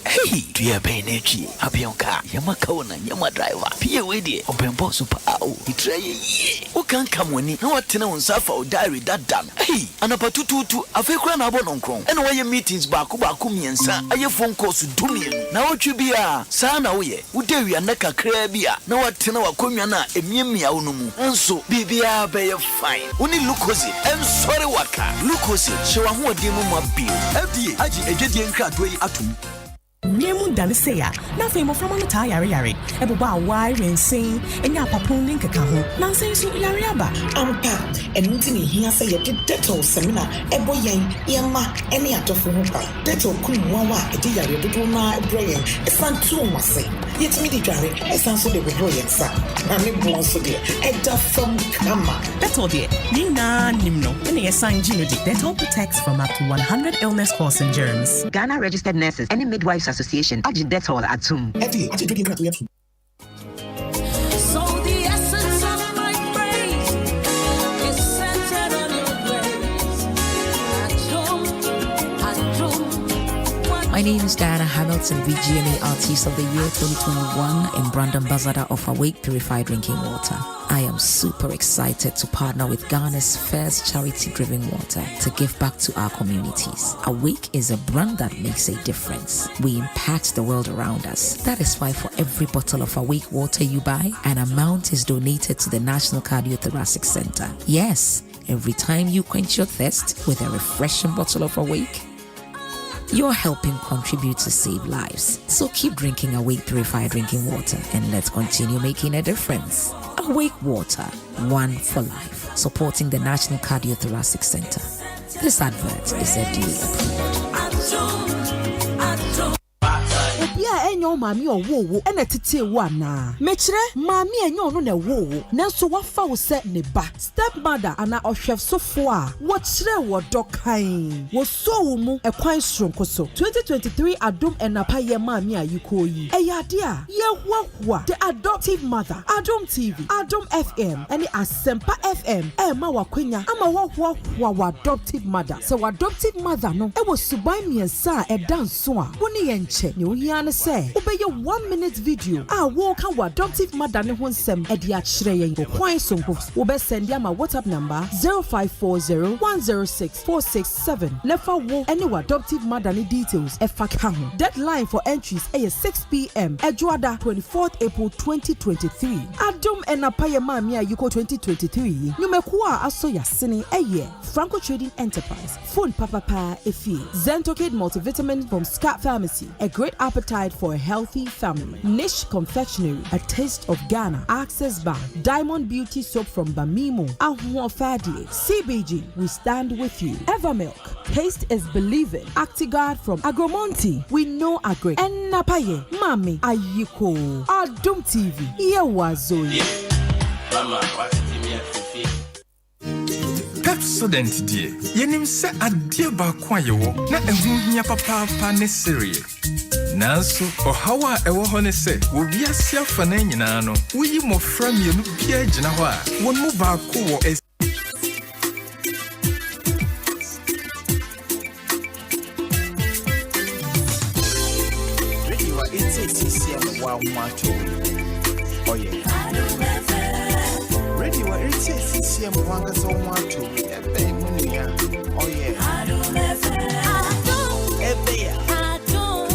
Hey, do you have energy? Happy on car, Yamakona, Yama driver, Pia Wedi, open boss super. He try ye. Who can't come when he no what on suffer or diary that done. Hey, and about 222, a fake run about on chrome. And why your meetings Bakumi and son, are your phone calls to do me? Now what you be a son away? Would dare you a neck a crabia? Now what Tena Kumiana, a mimi aunumu. And so, BBA bay of fine. Only Lucosi, I'm sorry, Waka. Lucosi, show a more demo bill. FDA, Aji, a Jedian Cradway atum. Niemu dane say ya. Nothing more from on the yare. Eboba wire and sing and ya papun link account. Nansen so yare aba. Ampa and Mutini here say you did Detto seminar. Ebo yang yama any out of Rupa. Detto Kumwawa, a dear Buduna brain. A son too must say. Yet me the jari, a son so the brilliant son. Mammy born so dear. A duff from Kama. Detto dear. Nina Nimno. And a sign Ginogy. Detto protects from up to 100 illness causing germs. Ghana Registered Nurses and Midwives Association. Ajin Detol at home. So the essence of my praise is centered on your grace. My name is Diana Hamilton, VGMA Artist of the Year 2021 and brand ambassador of Awake Purified Drinking Water. I am super excited to partner with Ghana's first charity-driven water to give back to our communities. Awake is a brand that makes a difference. We impact the world around us. That is why for every bottle of Awake water you buy, an amount is donated to the National Cardiothoracic Center. Yes, every time you quench your thirst with a refreshing bottle of Awake, you're helping contribute to save lives. So keep drinking Awake Purified Drinking Water and let's continue making a difference. Awake Water, one for life, supporting the National Cardiothoracic Center. This advert is FDA approved. Enyo mami owo ena tete wana mechire mami enyo no na wo nanso wafa wo se ne ba stepmother ana ohwefsofo a wo kire wo dokan wo so wo mu ekwan sronko so 2023 adom enapa ye mami ayiko yi eyade a ye hwahwa the adoptive mother Adom TV Adom FM ene Asempa FM ma wakwanya ama hwahwa wa adoptive mother se wa adoptive mother no e wo suban miensa e danso a wo ne ye nche ne wo hia ne se obeye 1 minute video wo kan wa adoptive mother ne ho nsem e dia kire yen kwan sonko wo be send ya ma WhatsApp number 0540106467 lefa wo any wa adoptive mother ne details e fa ka ho. Deadline for entries is 6 p.m. Ejuada 24th April 2023 Adom enapa ye mami ayiko 2023 nyumeku a aso ya sene eye Franco Trading Enterprise phone papa efi Zentokid multivitamin from Scott Pharmacy, a great appetite for a healthy family. Niche Confectionery, a taste of Ghana. Access Bank, Diamond Beauty Soap from Bamimo, Ahua Fadi, CBG, we stand with you. Evermilk, taste is believing. Actigard from Agromonti, we know Agri. And Napaye, Mami, Ayiko, Adom TV, Yewazoi. Pepsodent dear, yenim se adie ba kwa yewo na ehu hia papa ne serie. Nanso ohawa ewo ho ne se wo wiase afa na nyina no woyi mofra mienu bia gina ho a won mu ba ko wo Radio wa ATCC wa macho. Oh yeah. Radio wa ATCC mwanga so macho. Ebe munia. Oh yeah. Ebe ya. Adom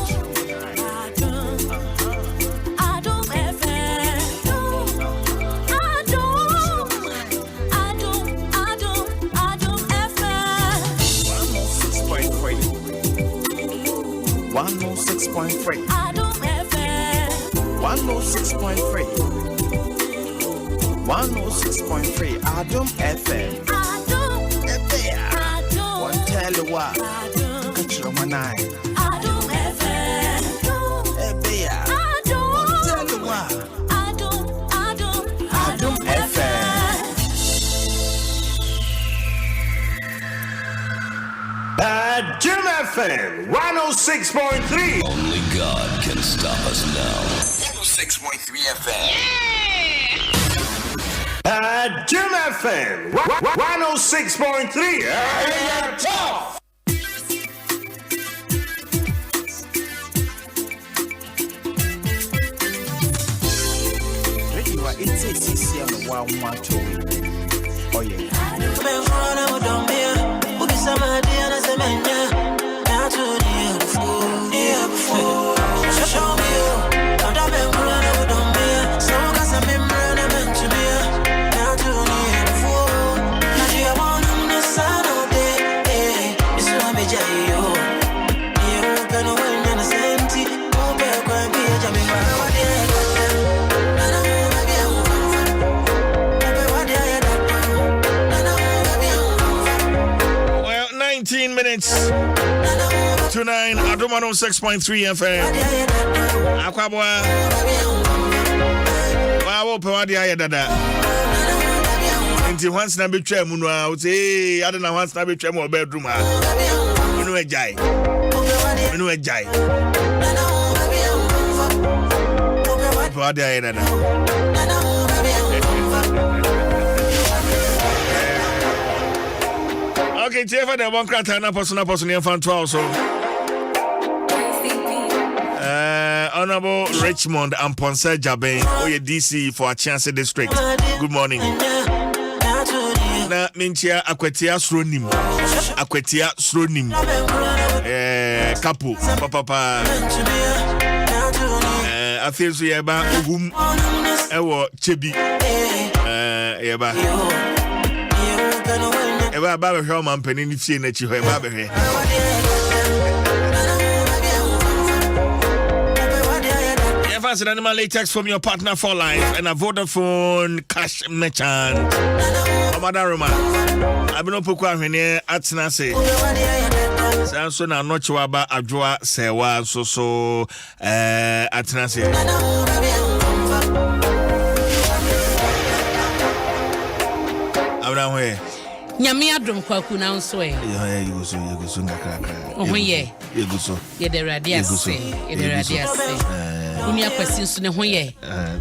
106.3 Adom FM One tell you what Catch your manai Adom FM One tell you what Adom FM Adom FM 106.3 Only God can stop us now 106.3 FM Adom FM 106.3 tough. Radio wa ATCC wa macho. Oh yeah. Show me you. Well, 19 minutes to 9. Adom 106.3 FM. Akwabwa. Wow, Pawadia Dada. Until once na betray mu I would say I don't know once na betray mu bedroom ha. Inu ejai. Pawadia Dada. Okay, Jeff, the one crata na person in fan 12 so. Honorable Richmond and Ponce Jabe, Oye DC for Achanse District. Good morning. Na minchia akwetia sronim. Kapu papa. Afenso yeba ogum ewo chebi. Yeba. Eba ba hwe man panin fie na chi ho eba ba hwe. Advance an animal latex from your partner for life and a Vodafone cash merchant. Omadaruma. Abino pokwa hwene atena se. Sanso na nochwa ba adwoa sewa so atena se. Abna hwe. Nyame adom kwaku na nso e. Yeguso ngakaka. Ohoye. Yeguso. Yederade ase. Uni akwasi nso ne hoye.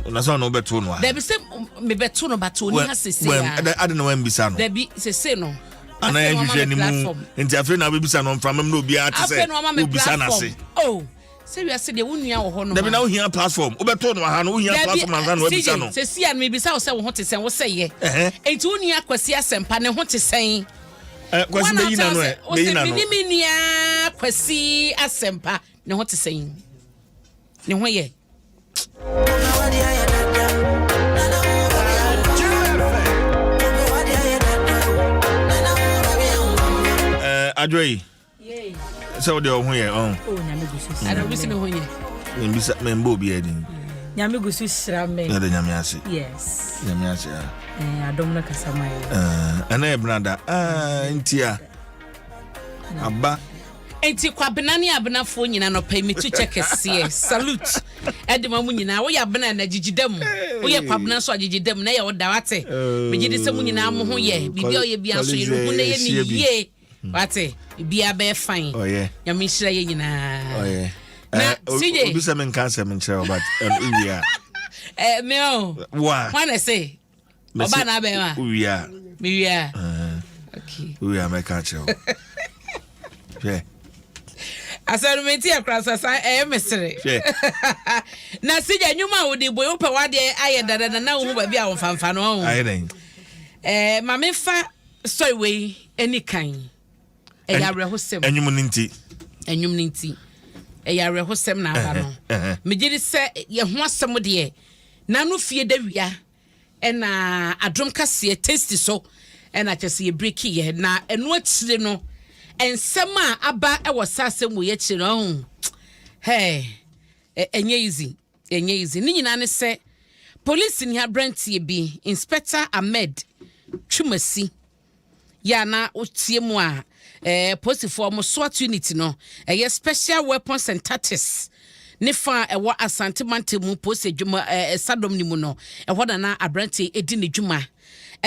Una so no beto no. Debi se me beto no bato ni hasese ya. I don't know when bisa no. Debi se no. Ana ya hwehwe ni mu. Nti afre na bebisa no mfram na obi ate se. Obisa na se. Oh. Se wi ase de wonua wo ho no. Debi na wo hia platform. Obeto no ha no wo hia platform anza no obisa no. Se sia no me bisa wo se wo ho te sen wo se ye. Enti woni akwasi asempa ne ho te sen. Kwasi me yina no e. Me yina no. Ni nia kwasi asempa ne ho te sen. Ne ho ye. Adwei. So de ho ye on. Oh nyame gusu. Ada gusu me ho ye. Mbisa membo bi edi. Nyame gusu shira me. Ya de nyame ase. Yes. Nyame ase. Adom na kasama ye. Ana e brada. Ntia. Aba. Enti kwa benani abenafo nyina no pay me to check kese. Salute. Edema mu nyina wo ya bena na gigidam. Wo ye kwa bena so agigidam na ye wo da wate. Me gidi se mu nyina mo ho ye. Bibi o ye bia so ye no na ye ni ye. Wate. Bia be fine. Oh yeah. Ya me hira ye nyina. Oh yeah. Na CJ. Obi se men cancer men chere but uwia. Me o. Wa. Wanna say. Oba na be ma. Uwia. Me wia. Okay. Uwia me ka chere. Yeah. Asarumenti akrasa mesere. Na sija nyuma odi boy opa wade aye dada na wo ba bia wo fanfa no. Aye den. Ma me fa story we any kind. Eya rehosem. Enyum ninti. Eya rehosem na aba no. Me gidi se ye ho asem de na no fie da wia na adom kase tasty so na chese ye break ye na eno akire no ensema aba e wosase mu ye kire no. Hey, enye easy ni nyina ne se police ni abrantie bi Inspector Ahmed Twumasi ya na otie mu a police for mo SWAT unit no special weapons and tactics ne fa ewo Asante Mante mu police dwuma Sadom ni mu no na abrantie edi ne dwuma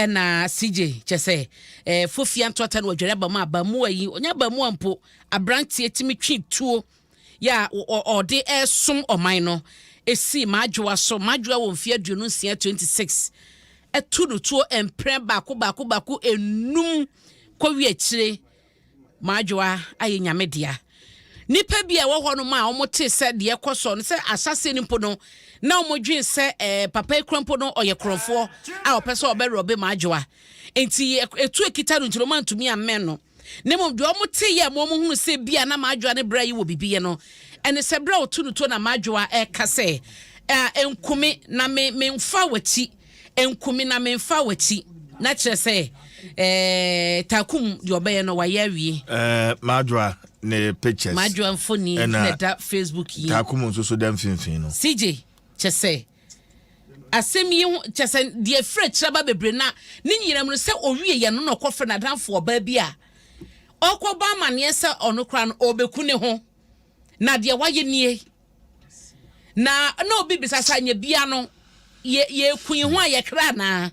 na CJ chese fofia ntota na odwere ba ma ba mu ayi onya ba mu ampo abrantie timi twi tuo ya ode esom oman no esi madwoa so madwoa wo mfia aduonu 26 etu no tuo empre bako enum kwawi akire madwoa aye nyamedia nipa bia wo ho no ma omote se de ekoso no se asase ni mpo no na omodwen se papa ekrampo no oyekrofo a opese oberobe madwoa enti etu ekita no ntiro mantumi amen no nemo de omote ye mo hunu se bia na madwoa ne bra yi wo bibiye no ene se bra otu no to na madwoa kase enkumi na me mfa wachi enkumi na me mfa wachi na kyerɛ sɛ takum de ɔbɛyɛ no wayɛ awie madwa ne pictures madwa mfoni na da Facebook yi takum nso so da mfimfin no CJ kyerɛ sɛ asɛm yi kyerɛ sɛ deɛ frɛ kyerɛ ba bebre na ne nyinam no sɛ owie yɛ no na ɔkɔfrɛ na danfo ɔba bi a ɔkɔba amaneɛ sɛ ɔno kora no ɔbɛku ne ho na deɛ wayɛ nie na obi bisa sa nya bia no ye kun ho a ye kra na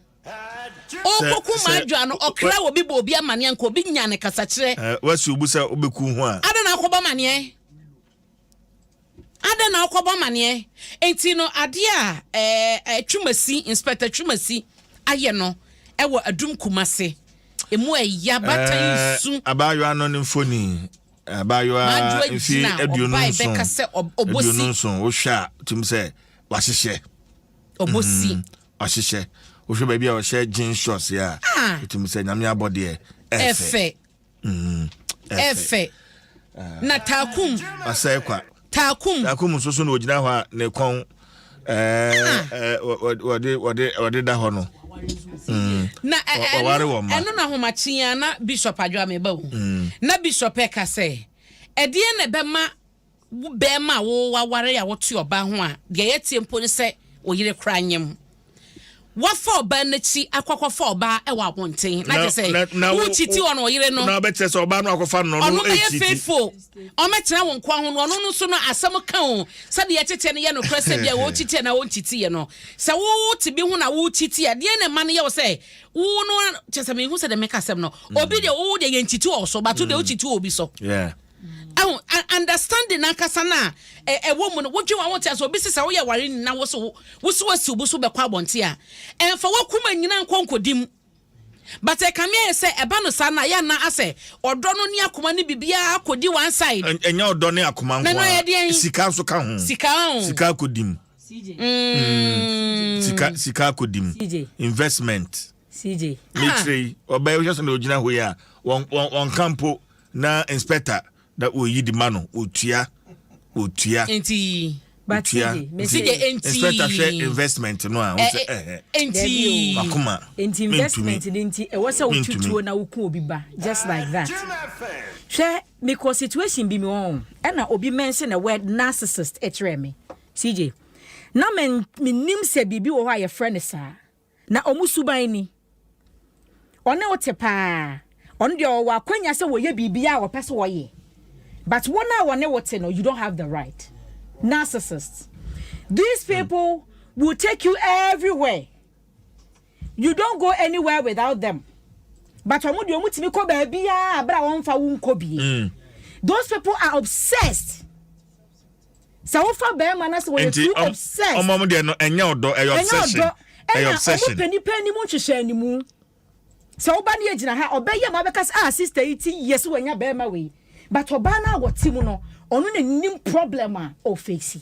okoku madwa no okra obi bo obi amane nko obi nya ne kasa kire wasi obu sa obeku ho a ada na akoba mane enti no ade a twumasi inspector twumasi aye no ewo adum kumase emu eya batan su abayo ano ne mfoni abayo mfi aduonu nso wo hwa tum se wahyehyɛ obosi wahyehyɛ wo hwa ba bia wo hye jeans shorts ya tum se nyame abode efe na takum asai kwa takum so no ogina ho a ne kon wode da ho no na eno na homachia na bishop adwa me ba hu na bishop e ka se ede na be ma wo waware ya wotu oba ho a de ye tie mpo ne se oyire kra nyem wafa oba na chi akwakofa oba e wa bonten na je se wo chiti ono oyire no na be che se oba no akofa no no e faithful o metena won kwa ho no no so no asem ka ho se de ye tete ne ye no kra se bia wo chiti na wo chiti ye no se wo ti bi ho na wo chiti ya de ne man ye wo se wo no che se me hu se de make asem no obi de wo de ye chiti o so but de wo chiti obi so understanding akasa na wo mu no wodwe wa wonte aso obi sisa wo ye ware ni na wo so wasi obuso be kwa abonte a emfa wakuma nyina nkonkodim but e kame say eba no sa na ya na ase odo no ni akoma ni bibia akodi one side enya odo ne akoma nko sika nso ka ho sika kodim sika kodim investment CJ mitre oba yo so na ogina ho ya won campo na inspector that we yi the mano otua enti but CJ inspector share investment no a enti makoma enti investment enti e wose otutuo na woku obi ba just like that share because situation bi me on e na obi mention the word narcissist etre me CJ na men nim se bibi wo ha ye friend sa na omusuban ni one otepa on de o akwanya se wo ye bibia wo pese wo ye but one hour ne what no you don't have the right. Narcissists. These people will take you everywhere. You don't go anywhere without them. But those people are obsessed. So for them and that's why too obsessed. Obsession. So bani ejina ha obeye ma bekas sister iti yes when ya be ma we. But obana what timuno onu na nim problem o face.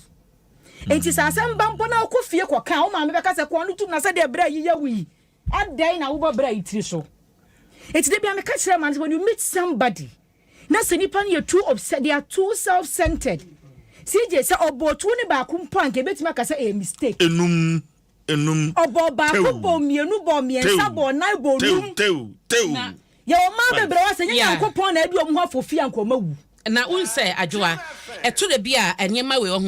Enti sa asem bampo na okofie kwaka o ma me beka se ko onu tum na se de bra yiya wi. Adai na wo bra itiri so. Enti de bia me ka kire man when you meet somebody na se nipa na too upset, they are too self-centered. CJ say obotu ni ba ku mpo anke betima ka se a mistake. Enum obo ba ku bo mienu bo miensa bo nai bo num. Tew. Ye o ma bebre wa se nya nkopon na adu omu afofi ankoma wu na unse adwoa eto de bia enyema we ho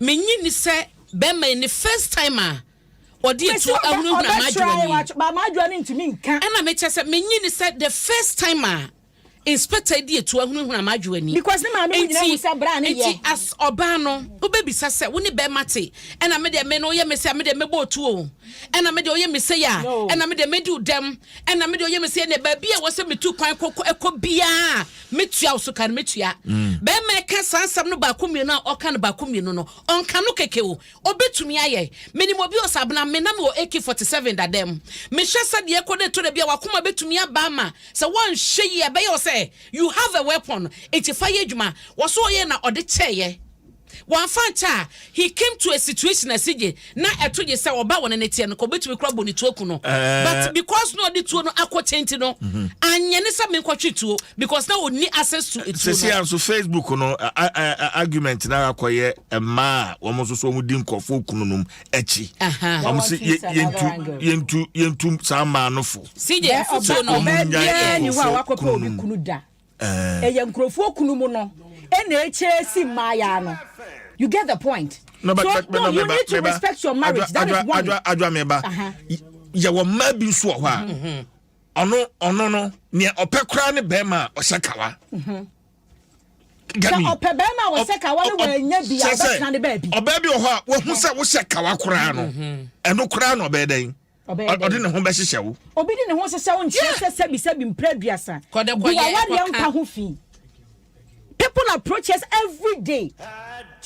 menyi ni se be ma ni first time a odi etu ahunu na madwani ba madwani ntimi nka na me chese menyi ni se the first time a inspector di etu ahunu na madwani because ne ma me nyina hu se bra ne ye as oba no obebisa se wo ni be mate na me de me no ye me se me de me botu o na me de oye me se ya na me de me di udem na me de oye me se ne ba bia wo se me tu kwan ekọ bia metua so kan metua be me ka sansam no ba komie no oka no ba komie no onka no keke o obetumi aye menimo bi osabna me na me o AK47 da dem me hwese de ekọ de to de bia wakoma betumi aba ma se won hwe ye be yo say you have a weapon 85 adwuma wo so ye na ode cheye one fancha he came to a situation as CJ na eto je say oba won ne tie no ko betumi kra boni to akuno but because no the to no akotenti no anye ne say me kwatwe tuo because now we need access to it so Facebook no argument na akoye ma wo mo so mu di nkofo kunu num echi am say yentu sama no fo CJ so no ni ho akopa obi kunu da eye nkrofo kunu mu no ena echesi maya no. You get the point. No, but you need to respect your marriage. That is one. Adwa meba. Ya wo ma bi so ho a. Ono no ne opekra ne bema o sekawa. Gami. Opebema wo sekawa no wanya bi abetna ne ba bi. Oba bi ho a wo hu se wo sekawa kra no. Eno kra no obedan. Odi ne ho be hyehyɛ wo. Obi di ne ho hyehyɛ wo nkyɛ sebi mpraduasa. Wa wa mpa ho fi. People approach us every day,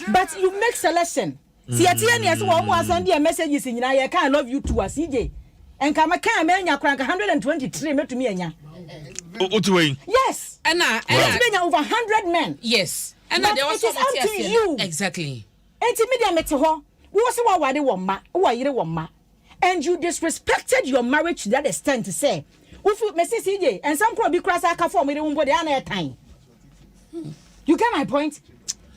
but you make selection. See, at the end, yes, one more send you messages in I can love you too, as CJ. And come a can man, you crank 123 met to me. Yes, and it's been over 100 men. Yes, and it is up to you. Exactly. Multimedia met her. What's what they want, and you disrespected your marriage to that extent to say, Mrs. CJ, and some probably cross our form with the other time. You get my point?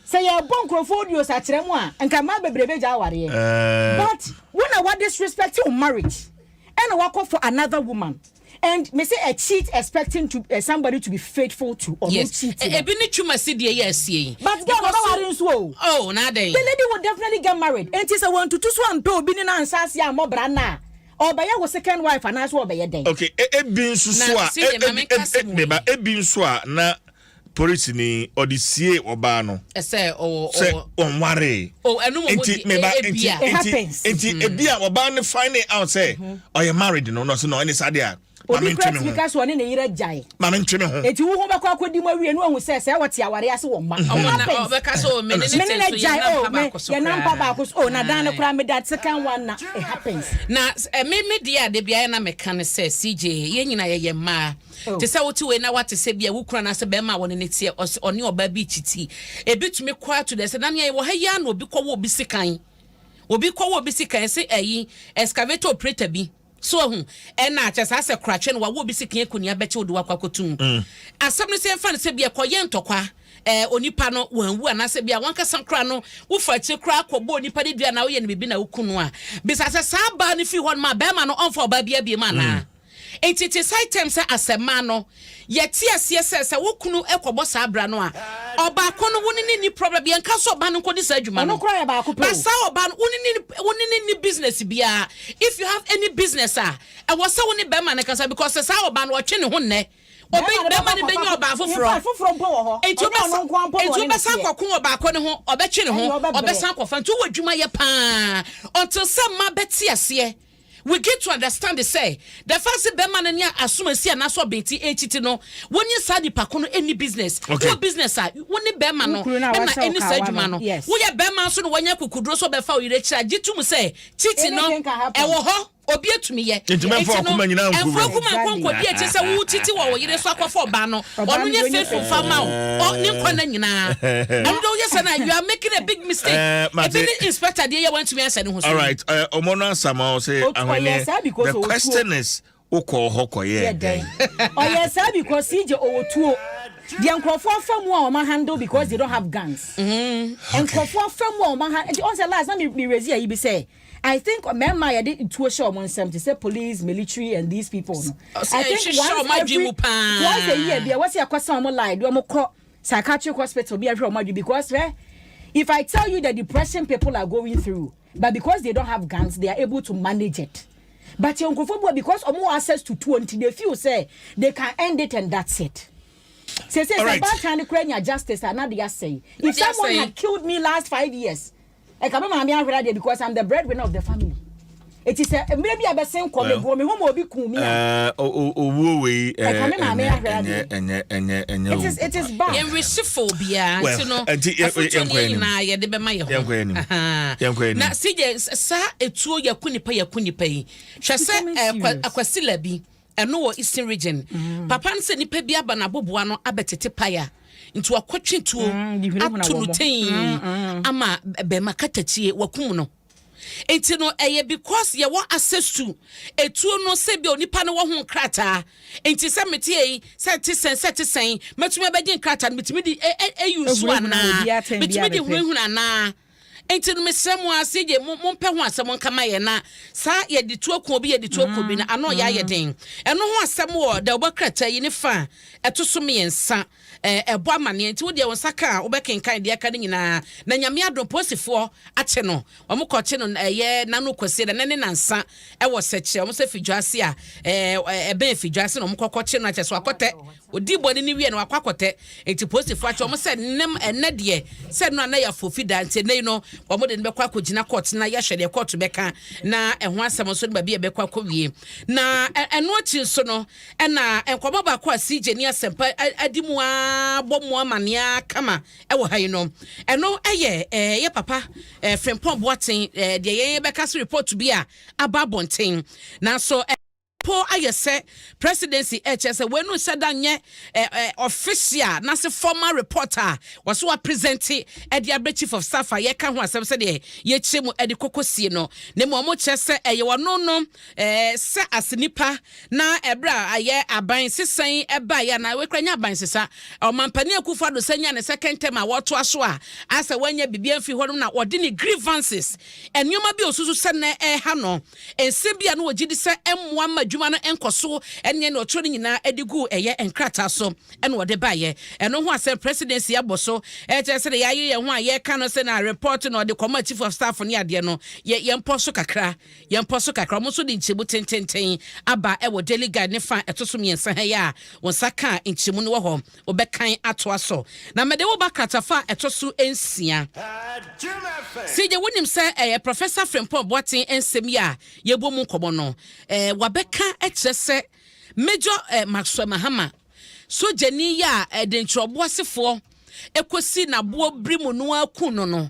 Say your bonkrofodios at Remwa and come out bebrebe jawari. But when I want disrespect your marriage and I walk off for another woman and me say a cheat expecting to somebody to be faithful to or yes. not cheating. Ebini chuma si dia yes ye. But girl oh na dey. The lady will definitely get married. And it is a 1 to 2 so am pe obi ni na ansasi am brana. Obaya was second wife and as obaya den. Okay, ebi nso so a ebi nso a na police ni odisie oba no say onware enu mo enti ebia oba ne find out say you married no so no any sade a mama ntweme ho because one ne yire jai mama ntweme ho enti wo ho bekọ akodi mu awie no ahu say wote aware ase wo ma obeka so me ne so ya nampa ba ko so na dan kura me that second one na it happens na me dia de bia na meka ne say CJ ye nyina ye ma te say wote we na wate se bia wo kura na se be ma won ne tie oni oba bi chiti ebitumi kwa to the say na ye wo ha ya na obi kwa wo obi sikan say ayi excavator operator bi so hu na achesa se krachwe no wa wo bi sikan akunia beche odu akwakotum asam ne se mfa ne se bia koye ntokwa onipa no wanwu anase bia wanka sankra no wo fa chi kra akọbọ onipa de dua na wo ye ne bibi na wokunu a bisa se sa ba ne fi hon ma be ma no onfa oba bia bi ma na entity side terms asema no yeti asie se wokunu ekọbọ sa abra no a oba kono woni ni problem bia nka so oba no kodi sa adwuma no kra ya ba akọpọ basa oba woni ni business bia if you have any business e wo se woni be ma ne kasa because sa oba no otwe ne ho ne obi be ma ne benya oba foforo mpo wo ho etu be san kwakon oba ko ne ho obetwe ne ho obesan kwafa ntu wadwuma ye pa until some ma beti ase we get to understand the say the first be man na asuma si na so benti entity no woni sadi pakono any business no business a woni be man no na any sadwuma no wo ye be man so no wanya kukudro so be fa o yire kira gitum say titi no e wo ho obi etumi ye entimefo akuma nyina nkuwe enfo akuma nkonko bi eti se wo titi wo yire so akofo ba no onu nye faithful farmer o ni nkona nyina ndo ye say na you are making a big mistake if the inspector dey want to me answer no so all right omono asama say the question is oko hokoye oh yes sir because CJ owotuo the nkrofo fam wa o ma handle because they don't have guns nkrofo fam wa o ma handle on say last na me raise here be say I think Mema ya did to show on some to say police, military, and these people. I think once a year, there was a question on line. Do call psychiatric hospital be every because if I tell you the depression people are going through, but because they don't have guns, they are able to manage it. But because of more access to 20, they feel say they can end it and that's it. Say about trying to create justice, another say. If someone had killed me last 5 years. I come my because I'm the breadwinner of the family. It is maybe I be saying come go me home obi kun me. It is bad. In reciphobia, you know. Na ye de be ma ye ho. Na CJ sa etuo yakunipa yi. Hwe se akwasila bi eno wo Eastern region. Papa nse nipa bi aba na boboa no abetete paya. into akotwe tuo atunutin ama be makatachie wakum no enti no because ye want access to etuo no se bi onipa no wo ho krata enti se metie set sen metumi be gin krata metumi di use ana metumi di hunhun ana enti no mesremu ase je mompɛ ho asɛm nkama ye na sa ye di tuo ko bi ye di tuo ko bi na ano ya ye den ɛno ho asɛm wo da obokrata yi ne fa ɛto me yensa ɛbɔ amane enti wo de wo saka wo bɛkenkan de aka nyina na nyame adom posifo ache no ɔmo kɔche no nano kwase da nane nansa ɛwɔ sɛkye ɔmo sɛ fidwase a ɛbɛn fidwase no ɔmo kɔkɔche no ache so akɔtɛ odi bɔne ne wie no akɔkɔtɛ enti posifo ache ɔmo sɛ nem ɛnɛ de sɛ no na ya fofida enti nei no ɔmo de bɛkɔ akɔgyina court na ya hwɛ de court bɛka na ɛho asɛm so ba bia bɛkɔ akɔwie na ɛno akyi so no ɛna ɛnkɔbɔ ba kɔ asije ni asɛmpa adimu bomo amania kama ewo hayi no eno ye papa Frempong Boaten de ye beka report to be a ababonten na so po ayese presidency HS when no said anye official na se former reporter was so present e the chief of staff ye ka ho asem se de ye chemu e de kokosie no ne mo chese ye wono no se asenipa na ebra aye aban sesen eba ya na we kranya aban sesa o mampani akufo do senya ne second term a woto aso a asa wanya bibia mfi ho na wode ne grievances enwoma bi osusu se na ha no ense bia no wogidi se emmoa madwuma no enkoso enye no otro nyina edigu eye enkrata so ene wode baye eno ho asem presidency aboso se de yaye ye ho aye ka no se na report no de comma chief of staff ne ade no ye mposo kakra mo so de nchebu tententen aba e wo daily guide ne fa etoso miensa ha ya won saka nchemu no wo ho obekan ato aso na mede wo bakata fa etoso ensia sije wonim se professor Frempong Boaten ensem ya ye bomu nkomo no wabeka ekyese major Maxwell Mahama so jeni ya de ntroboasefo ekosi na bo brimu no akunu no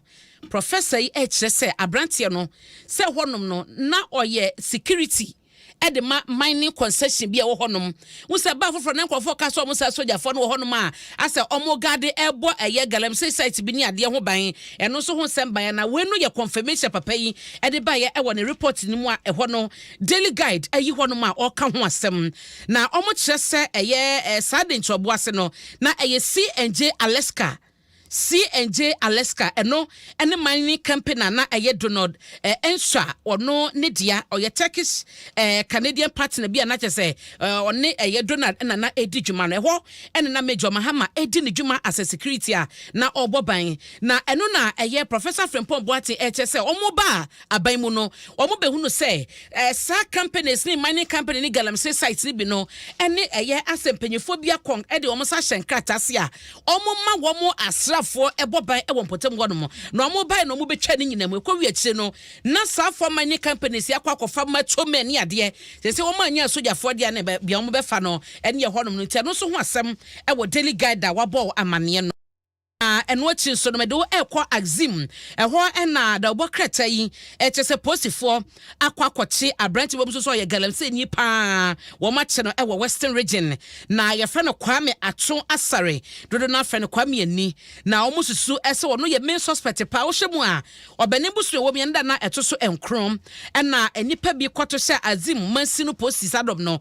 professor yi ekyese abrantie no se honom no na oye security edema mining concession bia wo honom wo se ba foforo na nkofo ka so mo se soja fo no honom a ase omo gade ebo eye galam se site bi ni ade ho ban eno so ho sem ban na we no ye confirmation papa yi ede ba ye e wo ne report ni mu a e ho no daily guide ayi honom a o ka ho asem na omo kire se eye sade ntrobo ase no na eye CNJ Alaska eno ene mining company na eye Donald Ensha ono ne dia oye Turkish Canadian partner bia na chese one eye Donald na edi dwuma no ho ene na Major Mahama edi ne dwuma as a security a na oboban na eno na eye Professor Frempong Boaten chese omo ba aban mu no omo behu no se sa companies ni mining company ni galamsey site ni bi no ene eye asempanyefo bia kon ede omo sa hyenkrata se a omo ma womo asra for eboban e wonpotem gono no omo bai no mo betwa ni nyina mo ekwi akire no na sa for mining companies yakwa kofa matome ni ade se wo ma anya soja for dia na bia mo befa no ene ye honom no ntia no so ho asem e wo daily guide da wabo amane no eno achi so no medo ekwa axim eho ena da obokrata yi echese posifo akwakoche abranti wom so ye galamsey ni pa wo ma che no e western region na ye frɛ no Kwame Ato Asare dodo na frɛ no Kwame ani na omo susu ese wo no ye main suspect pa wo hwemu a obani busu wo mienda na eto so enkrom ena enipa bi kwoto hye azim mansi no posis Adom no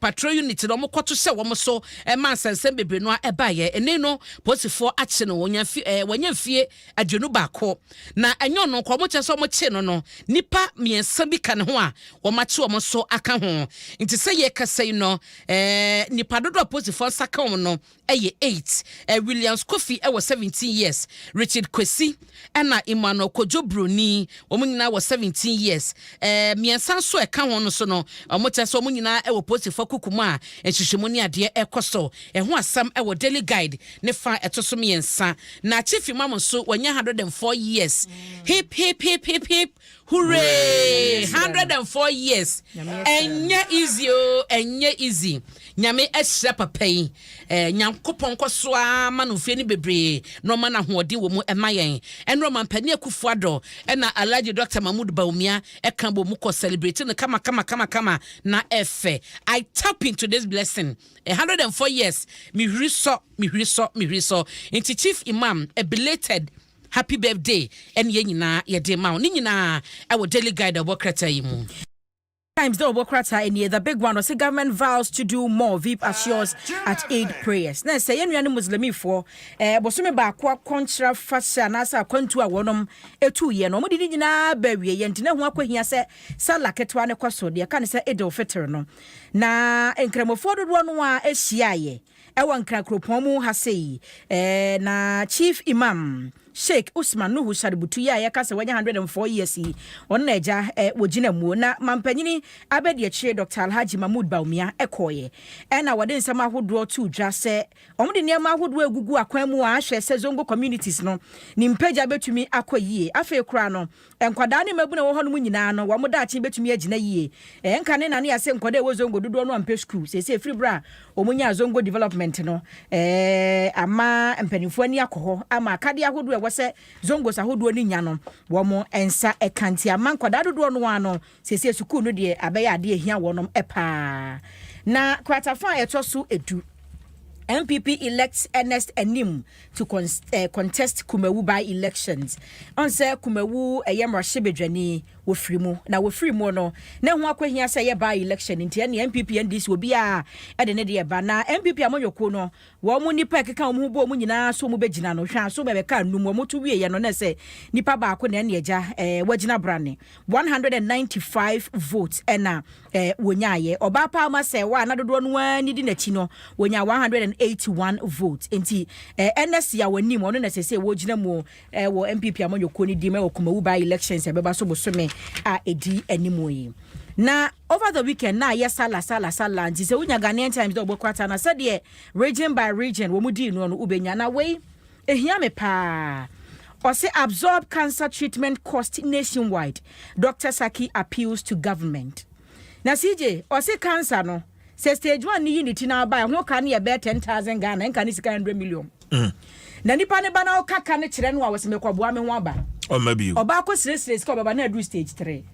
patrol unit no mo kwoto hye wo mo so ma sansem bebre no e ba ye ene no posifo no wonya fie adwenu baako na enyo no ko mo cheso mo che no nipa miensa bi ka ne ho a wo ma che wo so aka ho nti se ye kasai no nipa dodo posifo saka wo no eye 8 Williams Kofi was 17 years Richard Kwesi ena Emmanuel Kojo Broni wo nyina was 17 years miensa so e ka ho no so no mo cheso mo nyina wo posifo kukuma a ehwehwemu ni ade ekoso ho asam wo daily guide ne fa etoso miensa na chief imam so wanya 104 years hip hip hip hip hip hooray 104 years enye easy nyame ahyira papa yi nyankopɔn kɔso a ma no fie ni bebre no ma na hoɔden wɔ mu ɛma yɛn ɛnro ma mpani akufo adɔ ɛna alaji Dr. Mahmoud Baumia ɛka bo mu kɔ celebrate no kama na ɛfɛ. I tap into this blessing 104 years mi hwiri so into Chief Imam a belated happy birthday and ye nyina ye de ma ni nyina our daily guide of Contractor yi mu. Times the Contractor in here, the big one was the government vows to do more. VIP assures at Eid prayers. Now say you know Muslim for bosume ba kwa contra fashion nasa kwantu a wonom 2 year no mo di nyina ba wie ye ntine ho akwahia se sala ketwa ne kwaso de ka ne se Eid al-Fitr no na enkramofo dodo no a ehia ye ewa nkra kropon mu ha sei na Chief Imam Sheikh Usman Nuhu Shaributu ya kasa 104 years yi on na eja wogina mu na mampanyini abedi akire Dr. Alhaji Mahmoud Baumia ekoye na wode nsama ahodo to dwa se omde niam ahodo egugu akwan mu a ahwe se zongo communities no ni mpaja betumi akoyie afa kura no enkwada ne mabu na wo hono mu nyina no wo moda achi betumi agina yie enka ne na ne ase nkwada e wo zongo dodo no ampe school se se free bra omunya zongo development no ama mpanifo ani akoho ama akade ahodo wase zongo sahodo ni nya no wo mo ensa ekanti amankwada dodo no ano sese sukuu no de abeya ade ehia wonom epa na kwatafa etoso edu MPP elects Ernest Enim to contest Kumewu by elections. Onse Kumewu Rashibedwani wofrimu na wofrimu no na ho akwahia say ye by election ntia ne MPP and this will be a ede ne de ba na MPP amonyoko no wo mu nipa keka wo mu bo mu nyina so mu begina no hwa so bebeka num wo to wie ye no na say nipa ba ko na ne agya wagina brane 195 votes ena wonyaye oba pa ma say wa na dodo no ani di na chi no wonya 181 votes enti NS ya wanim ono na say wogina mu wo MPP amonyoko ni di me okumawu by elections e beba so bosome a edi animoyi na over the weekend na sala nti se unya Ghanaian Times do Contractor na said ye region by region wo mudi no ubenya na we ehia me pa or say absorb cancer treatment cost nationwide. Dr. Saki appeals to government. Na CJ or say cancer no say stage 1 ni unity na buy ho ka na be 10,000 Ghana en ka ni sika 100 million. Na nipa ne ba na o kaka ne kire no a wose me kwaboa me ho aba. O mabi o ba ko sire sika baba na adu stage 3.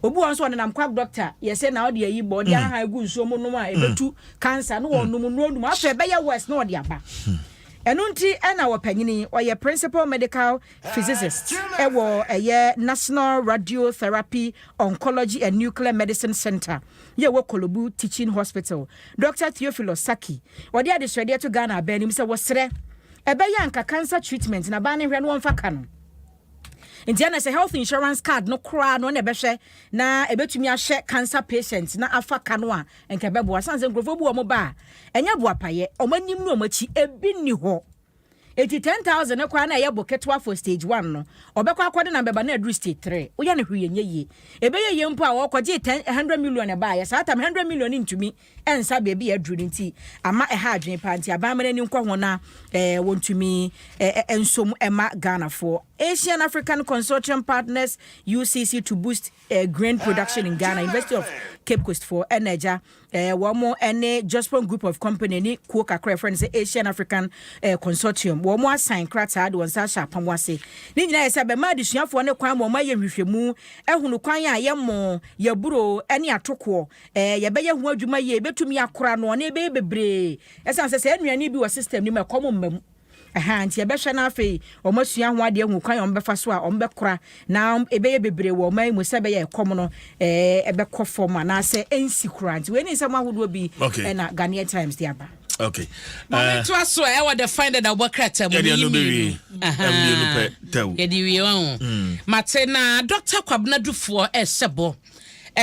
Obu won so na kwab doctor ye say na o de yi body aha egu nso mu no a ebetu cancer no wonum no onum afa be ya west na o de aba. Enunti ena wapanyini oye principal medical physicist ewo eye National Radiotherapy Oncology and Nuclear Medicine Center ye wo Kolobu Teaching Hospital. Dr. Theophilus Saki wodi adesrede to Ghana abanim se wo sere ebe ya nka cancer treatment na ba ne hwe no wonfa ka no. Indiana say health insurance card no kra no na behwe na ebetumi ahye cancer patients na afa kanoa enke bebo asanse nkrofo bu omo ba enya bo apaye omanim no omachi ebi ni ho 10,000 ne kwa na ye boketwa for stage 1 no obekwa akwode na beba na adu stage 3 uya ne hwiye nye ebeye ye mpo a wokoje 100 million e ba ya sa tam 100 million ntumi ensa be bi aduru nti ama ha adwen pa nti abamane ni nkwa ho na wontumi ensom ema Ghana for Asian African Consortium Partners UCC to boost grain production in Ghana. University of Cape Coast for Energy one more any Jospon group of company ni Kuoka friends Asian African Consortium one more sign krata ade wonsa sha pamwase ni nyina yesa be ma disuafo ne kwan mo ma ye hwehwemu ehunu kwan a ye mo ye buro ene atoko ye be ye hu adwuma ye betumi akora no ne be bebre esa se anuane bi wo system ni ma komo mmam nti ebehwe na afei omasua ho ade hu kwan ombefa so a ombekora na ebeye bebre wo man mu se be ye kom no ebekọ form na se ensikura nti we ni nsam ahodo bi na Ghanaian Times dia ba. Okay. To us so I would find that Contractor mu ni. Matena Dr. Kwabna Dufo esebo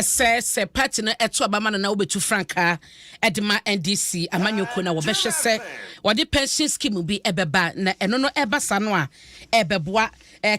se party no eto abama na obetu franka edema NDC amanyoko na wobehwe se wode pension scheme bi ebeba na eno no ebasa no a ebeboa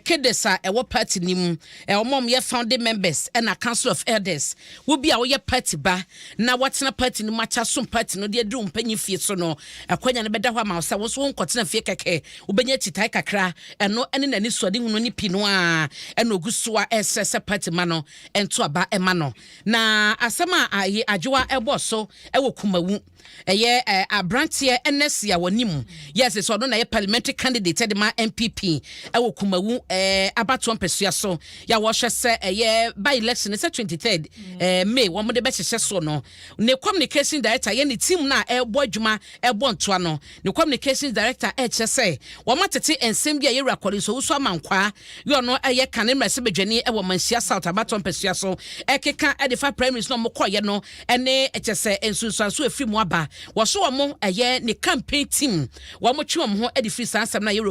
kedesa ewo party nim omom ye founding members and a council of elders wo bia wo ye party ba na watena party no macha so party no de drum panyi fie so no akwanya no beda ho ama so wo so nkotena fie keke wobenya titai kakra eno ene nani suade hunu ni pino a eno ogusoa se party ma no ento aba ema no na asema adwoa ebo so ewo kumawu eye abrantie NSC awonim yes so no na parliamentary candidate de ma MPP ewo kumawu abato mpesua so ya wo hwe se eye by election is 23rd May wo mo de be hye so no ne communication director ye ne team na ebo adwuma ebo ntoa no ne communication director che se wo matete ensem bia ye record so so amankwa yo no eye kane mrese bedwani ewo mansia south abato mpesua so ekeka edifa primaries no mo koye no ene che se ensunsuanso afiri mu aba wo so wo mo eye ne campaign team wo mo twe wo ho edifi sansam na ye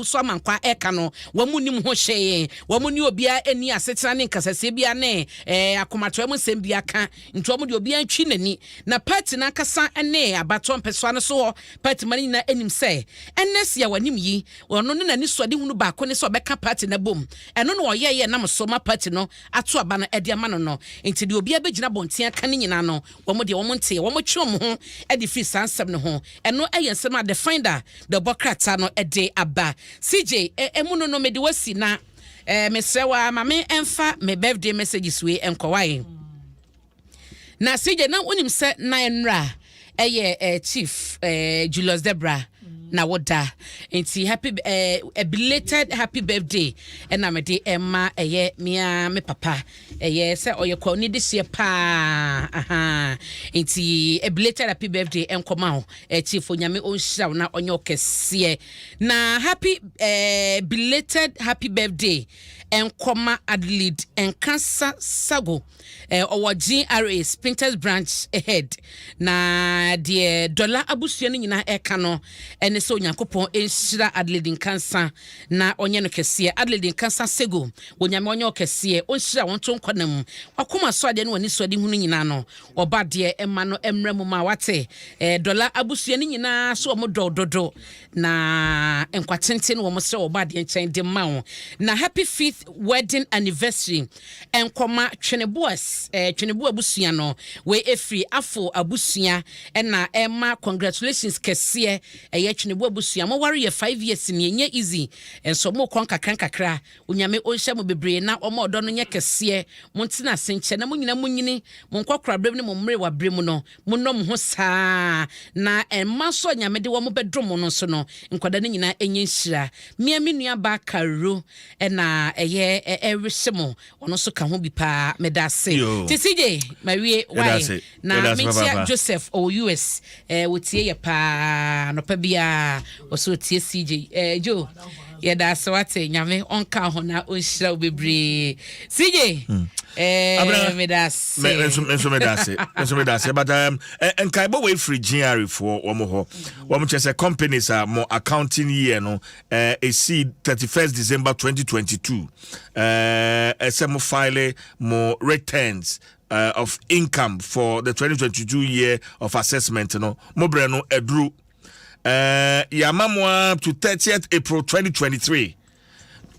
so amankwa eka no wo mo nim ho hye wo mo ni obia eni asetena ne nkasase bia ne akomato mo sem bia ka nto mo de obia ntwi nani na party na kasa ene abato mpesua no so party mani na enim se NS ya wanim yi ono ne nani so de hunu ba ko ne so beka party na bom eno no ye na so ma party no ato aba no ede ama no no enti de obia begina bontia ka ne nyina no wo mo de wo mo nte wo mo twe mo ho ede free sansam no ho eno eye nsem a defender the bokrata no ede aba CJ emu no me de wasi na mesrewa mame emfa me birthday messages we enkowae na CJ na onim se na enra eye chief Julius Debra na woda enti happy belated happy birthday na me de emma eye me papa eye se oye kwa ni this year pa enti belated happy birthday enkoma ho chief onyame onhira na onye okese na happy belated happy birthday enkoma Adelaide enkasa sago owoji GRA Sprinters branch ahead na de dollar abusua no nyina eka no ene so nyankopon enhira Adelaide nkansa na onye no kese Adelaide nkansa sego wonyame onye okese onhira wonto nkonam wakoma so ade no wani so ade hunu nyina no oba de ema no emremu ma wate dollar abusua no nyina so omo dododo na enkwatenten wo mo se oba de nchen de ma wo na happy 5th wedding anniversary enkoma Tweneboas abusua no we efri afo abusua na ema congratulations kese Twenebo abusua mo ware ye 5 years ni enye easy enso mo kon kakra onyame onhya mo bebre na omo odo no nye kese mo ntina senche na mo nyina mo nyini mo nkokra brem ne mo mre wa brem no mo nom ho saa na emma so nyame de wo mo bedrom no so no nkwada ne nyina enye nhira me nua ba karo na erisemo ono so ka ho bi pa medase TCJ mawie why na Mintia Joseph o US wotie ye pa no pa bia o so tie CJ Jo ye da so wate nyame onka ho na onhira obebre CJ medase but enkaibo we free GRA for wo mo ho wo mo chese companies are more accounting year no exceed 31st December 2022 SM file more returns of income for the 2022 year of assessment no mo bre no edru yamamwa to 30th April 2023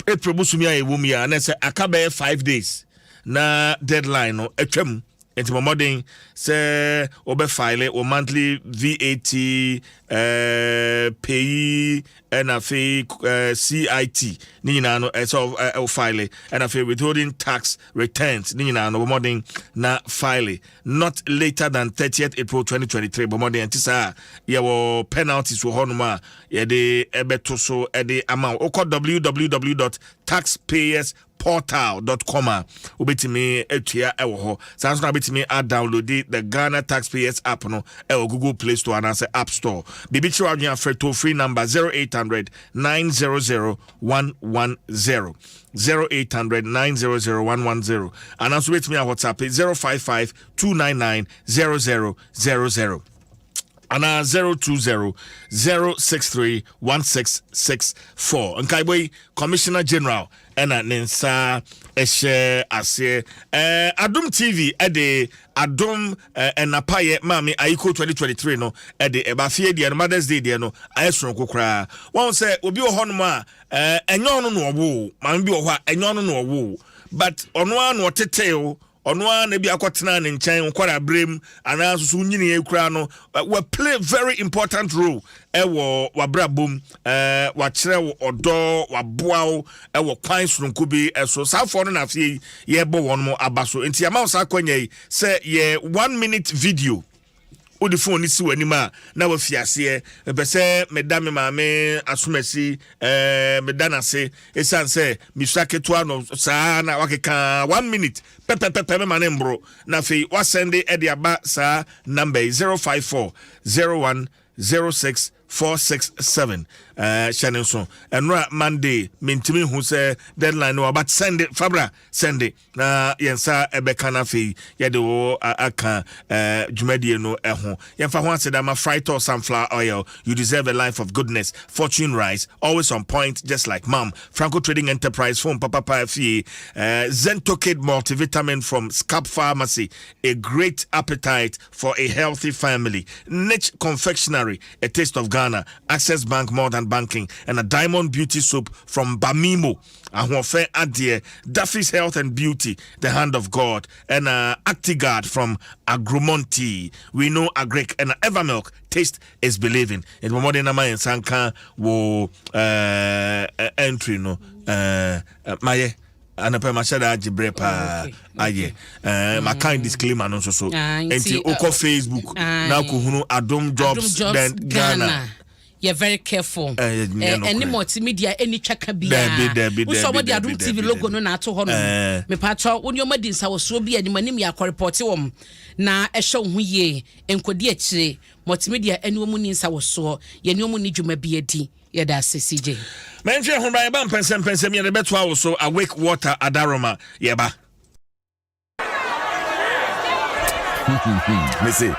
April busumia ewumia na se akabe 5 days na deadline no etwam enti modern say obe file o monthly VAT pay and a fee CIT ni na no so file and a fee withholding tax returns ni na no modern na file not later than 30th April 2023 but modern antisa your penalties wo honoma ye de ebeto so e de amount www.taxpayersportal.com ubetimi etua ewo ho sanso na betimi download the Ghana Taxpayers app no Google Play Store and App Store bibi chiro adwan free free number 0800 900 110 0800 900 110 and also with me on WhatsApp 055 299 0000 and 020 063 1664 and Kaiboy Commissioner General and Nensa Eshe Ase Adom TV ede Adom enapaye mami Aiko 2023 no ede ebafie de Mother's Day de no ayesron kokra won say obi ohonoma enyo no no owo mami bi ohwa enyo no no owo but ono anu oteteo Onwa na bi akotena ne nkyɛn kwara brem anaso so nyini ekura no we play very important role ewo wabrabom wakyerɛ odo waboawo ewo kwan sononko bi so safo no na afie ye bo won mo abaso enti ama sa kwanya yi sɛ ye 1 minute video odi phone si wanima na wafiase pese medame maame asomasi medanase esanse misaketwa no saa na wakeka 1 minute pepe me mane mbro na fe wasende e dia ba saa number 054 01 06 467 channel so enra Monday mentimi hu se deadline no about send it Fabra send it na yensa ebeka na fe yede wo aka dwumadie no eho yenfa ho aseda ma fried or sunflower oil. You deserve a life of goodness. Fortune rice always on point just like mom. Franco Trading Enterprise from Papa Fie Zentocade multivitamin from Scalp Pharmacy, a great appetite for a healthy family. Niche Confectionery, a taste of Ghana. Access Bank, more than banking, and a Diamond Beauty soap from Bamimo. Ahonfe Adie, Duffy's Health and Beauty, the hand of God, and Actigard from Agromonti. We know Agrek and Evermilk. Taste is believing. In Momode Nama and Sanka wo entry no maye. Anape machada jibrepa aye my kind disclaimer no so enti oko Facebook na ko hunu Adom Jobs then Ghana. You're very careful. Any multimedia, any chaka be. We saw what the Adom TV logo no na to hono. Me patro when your madins was so be any money me akwa report na e show hu ye enkodi akire multimedia any woman in was so ye ni omu ni dwuma bi adi ye da CJ. Menje ho ba ba pensem ye beto awo so awake water adaroma ye ba. Me say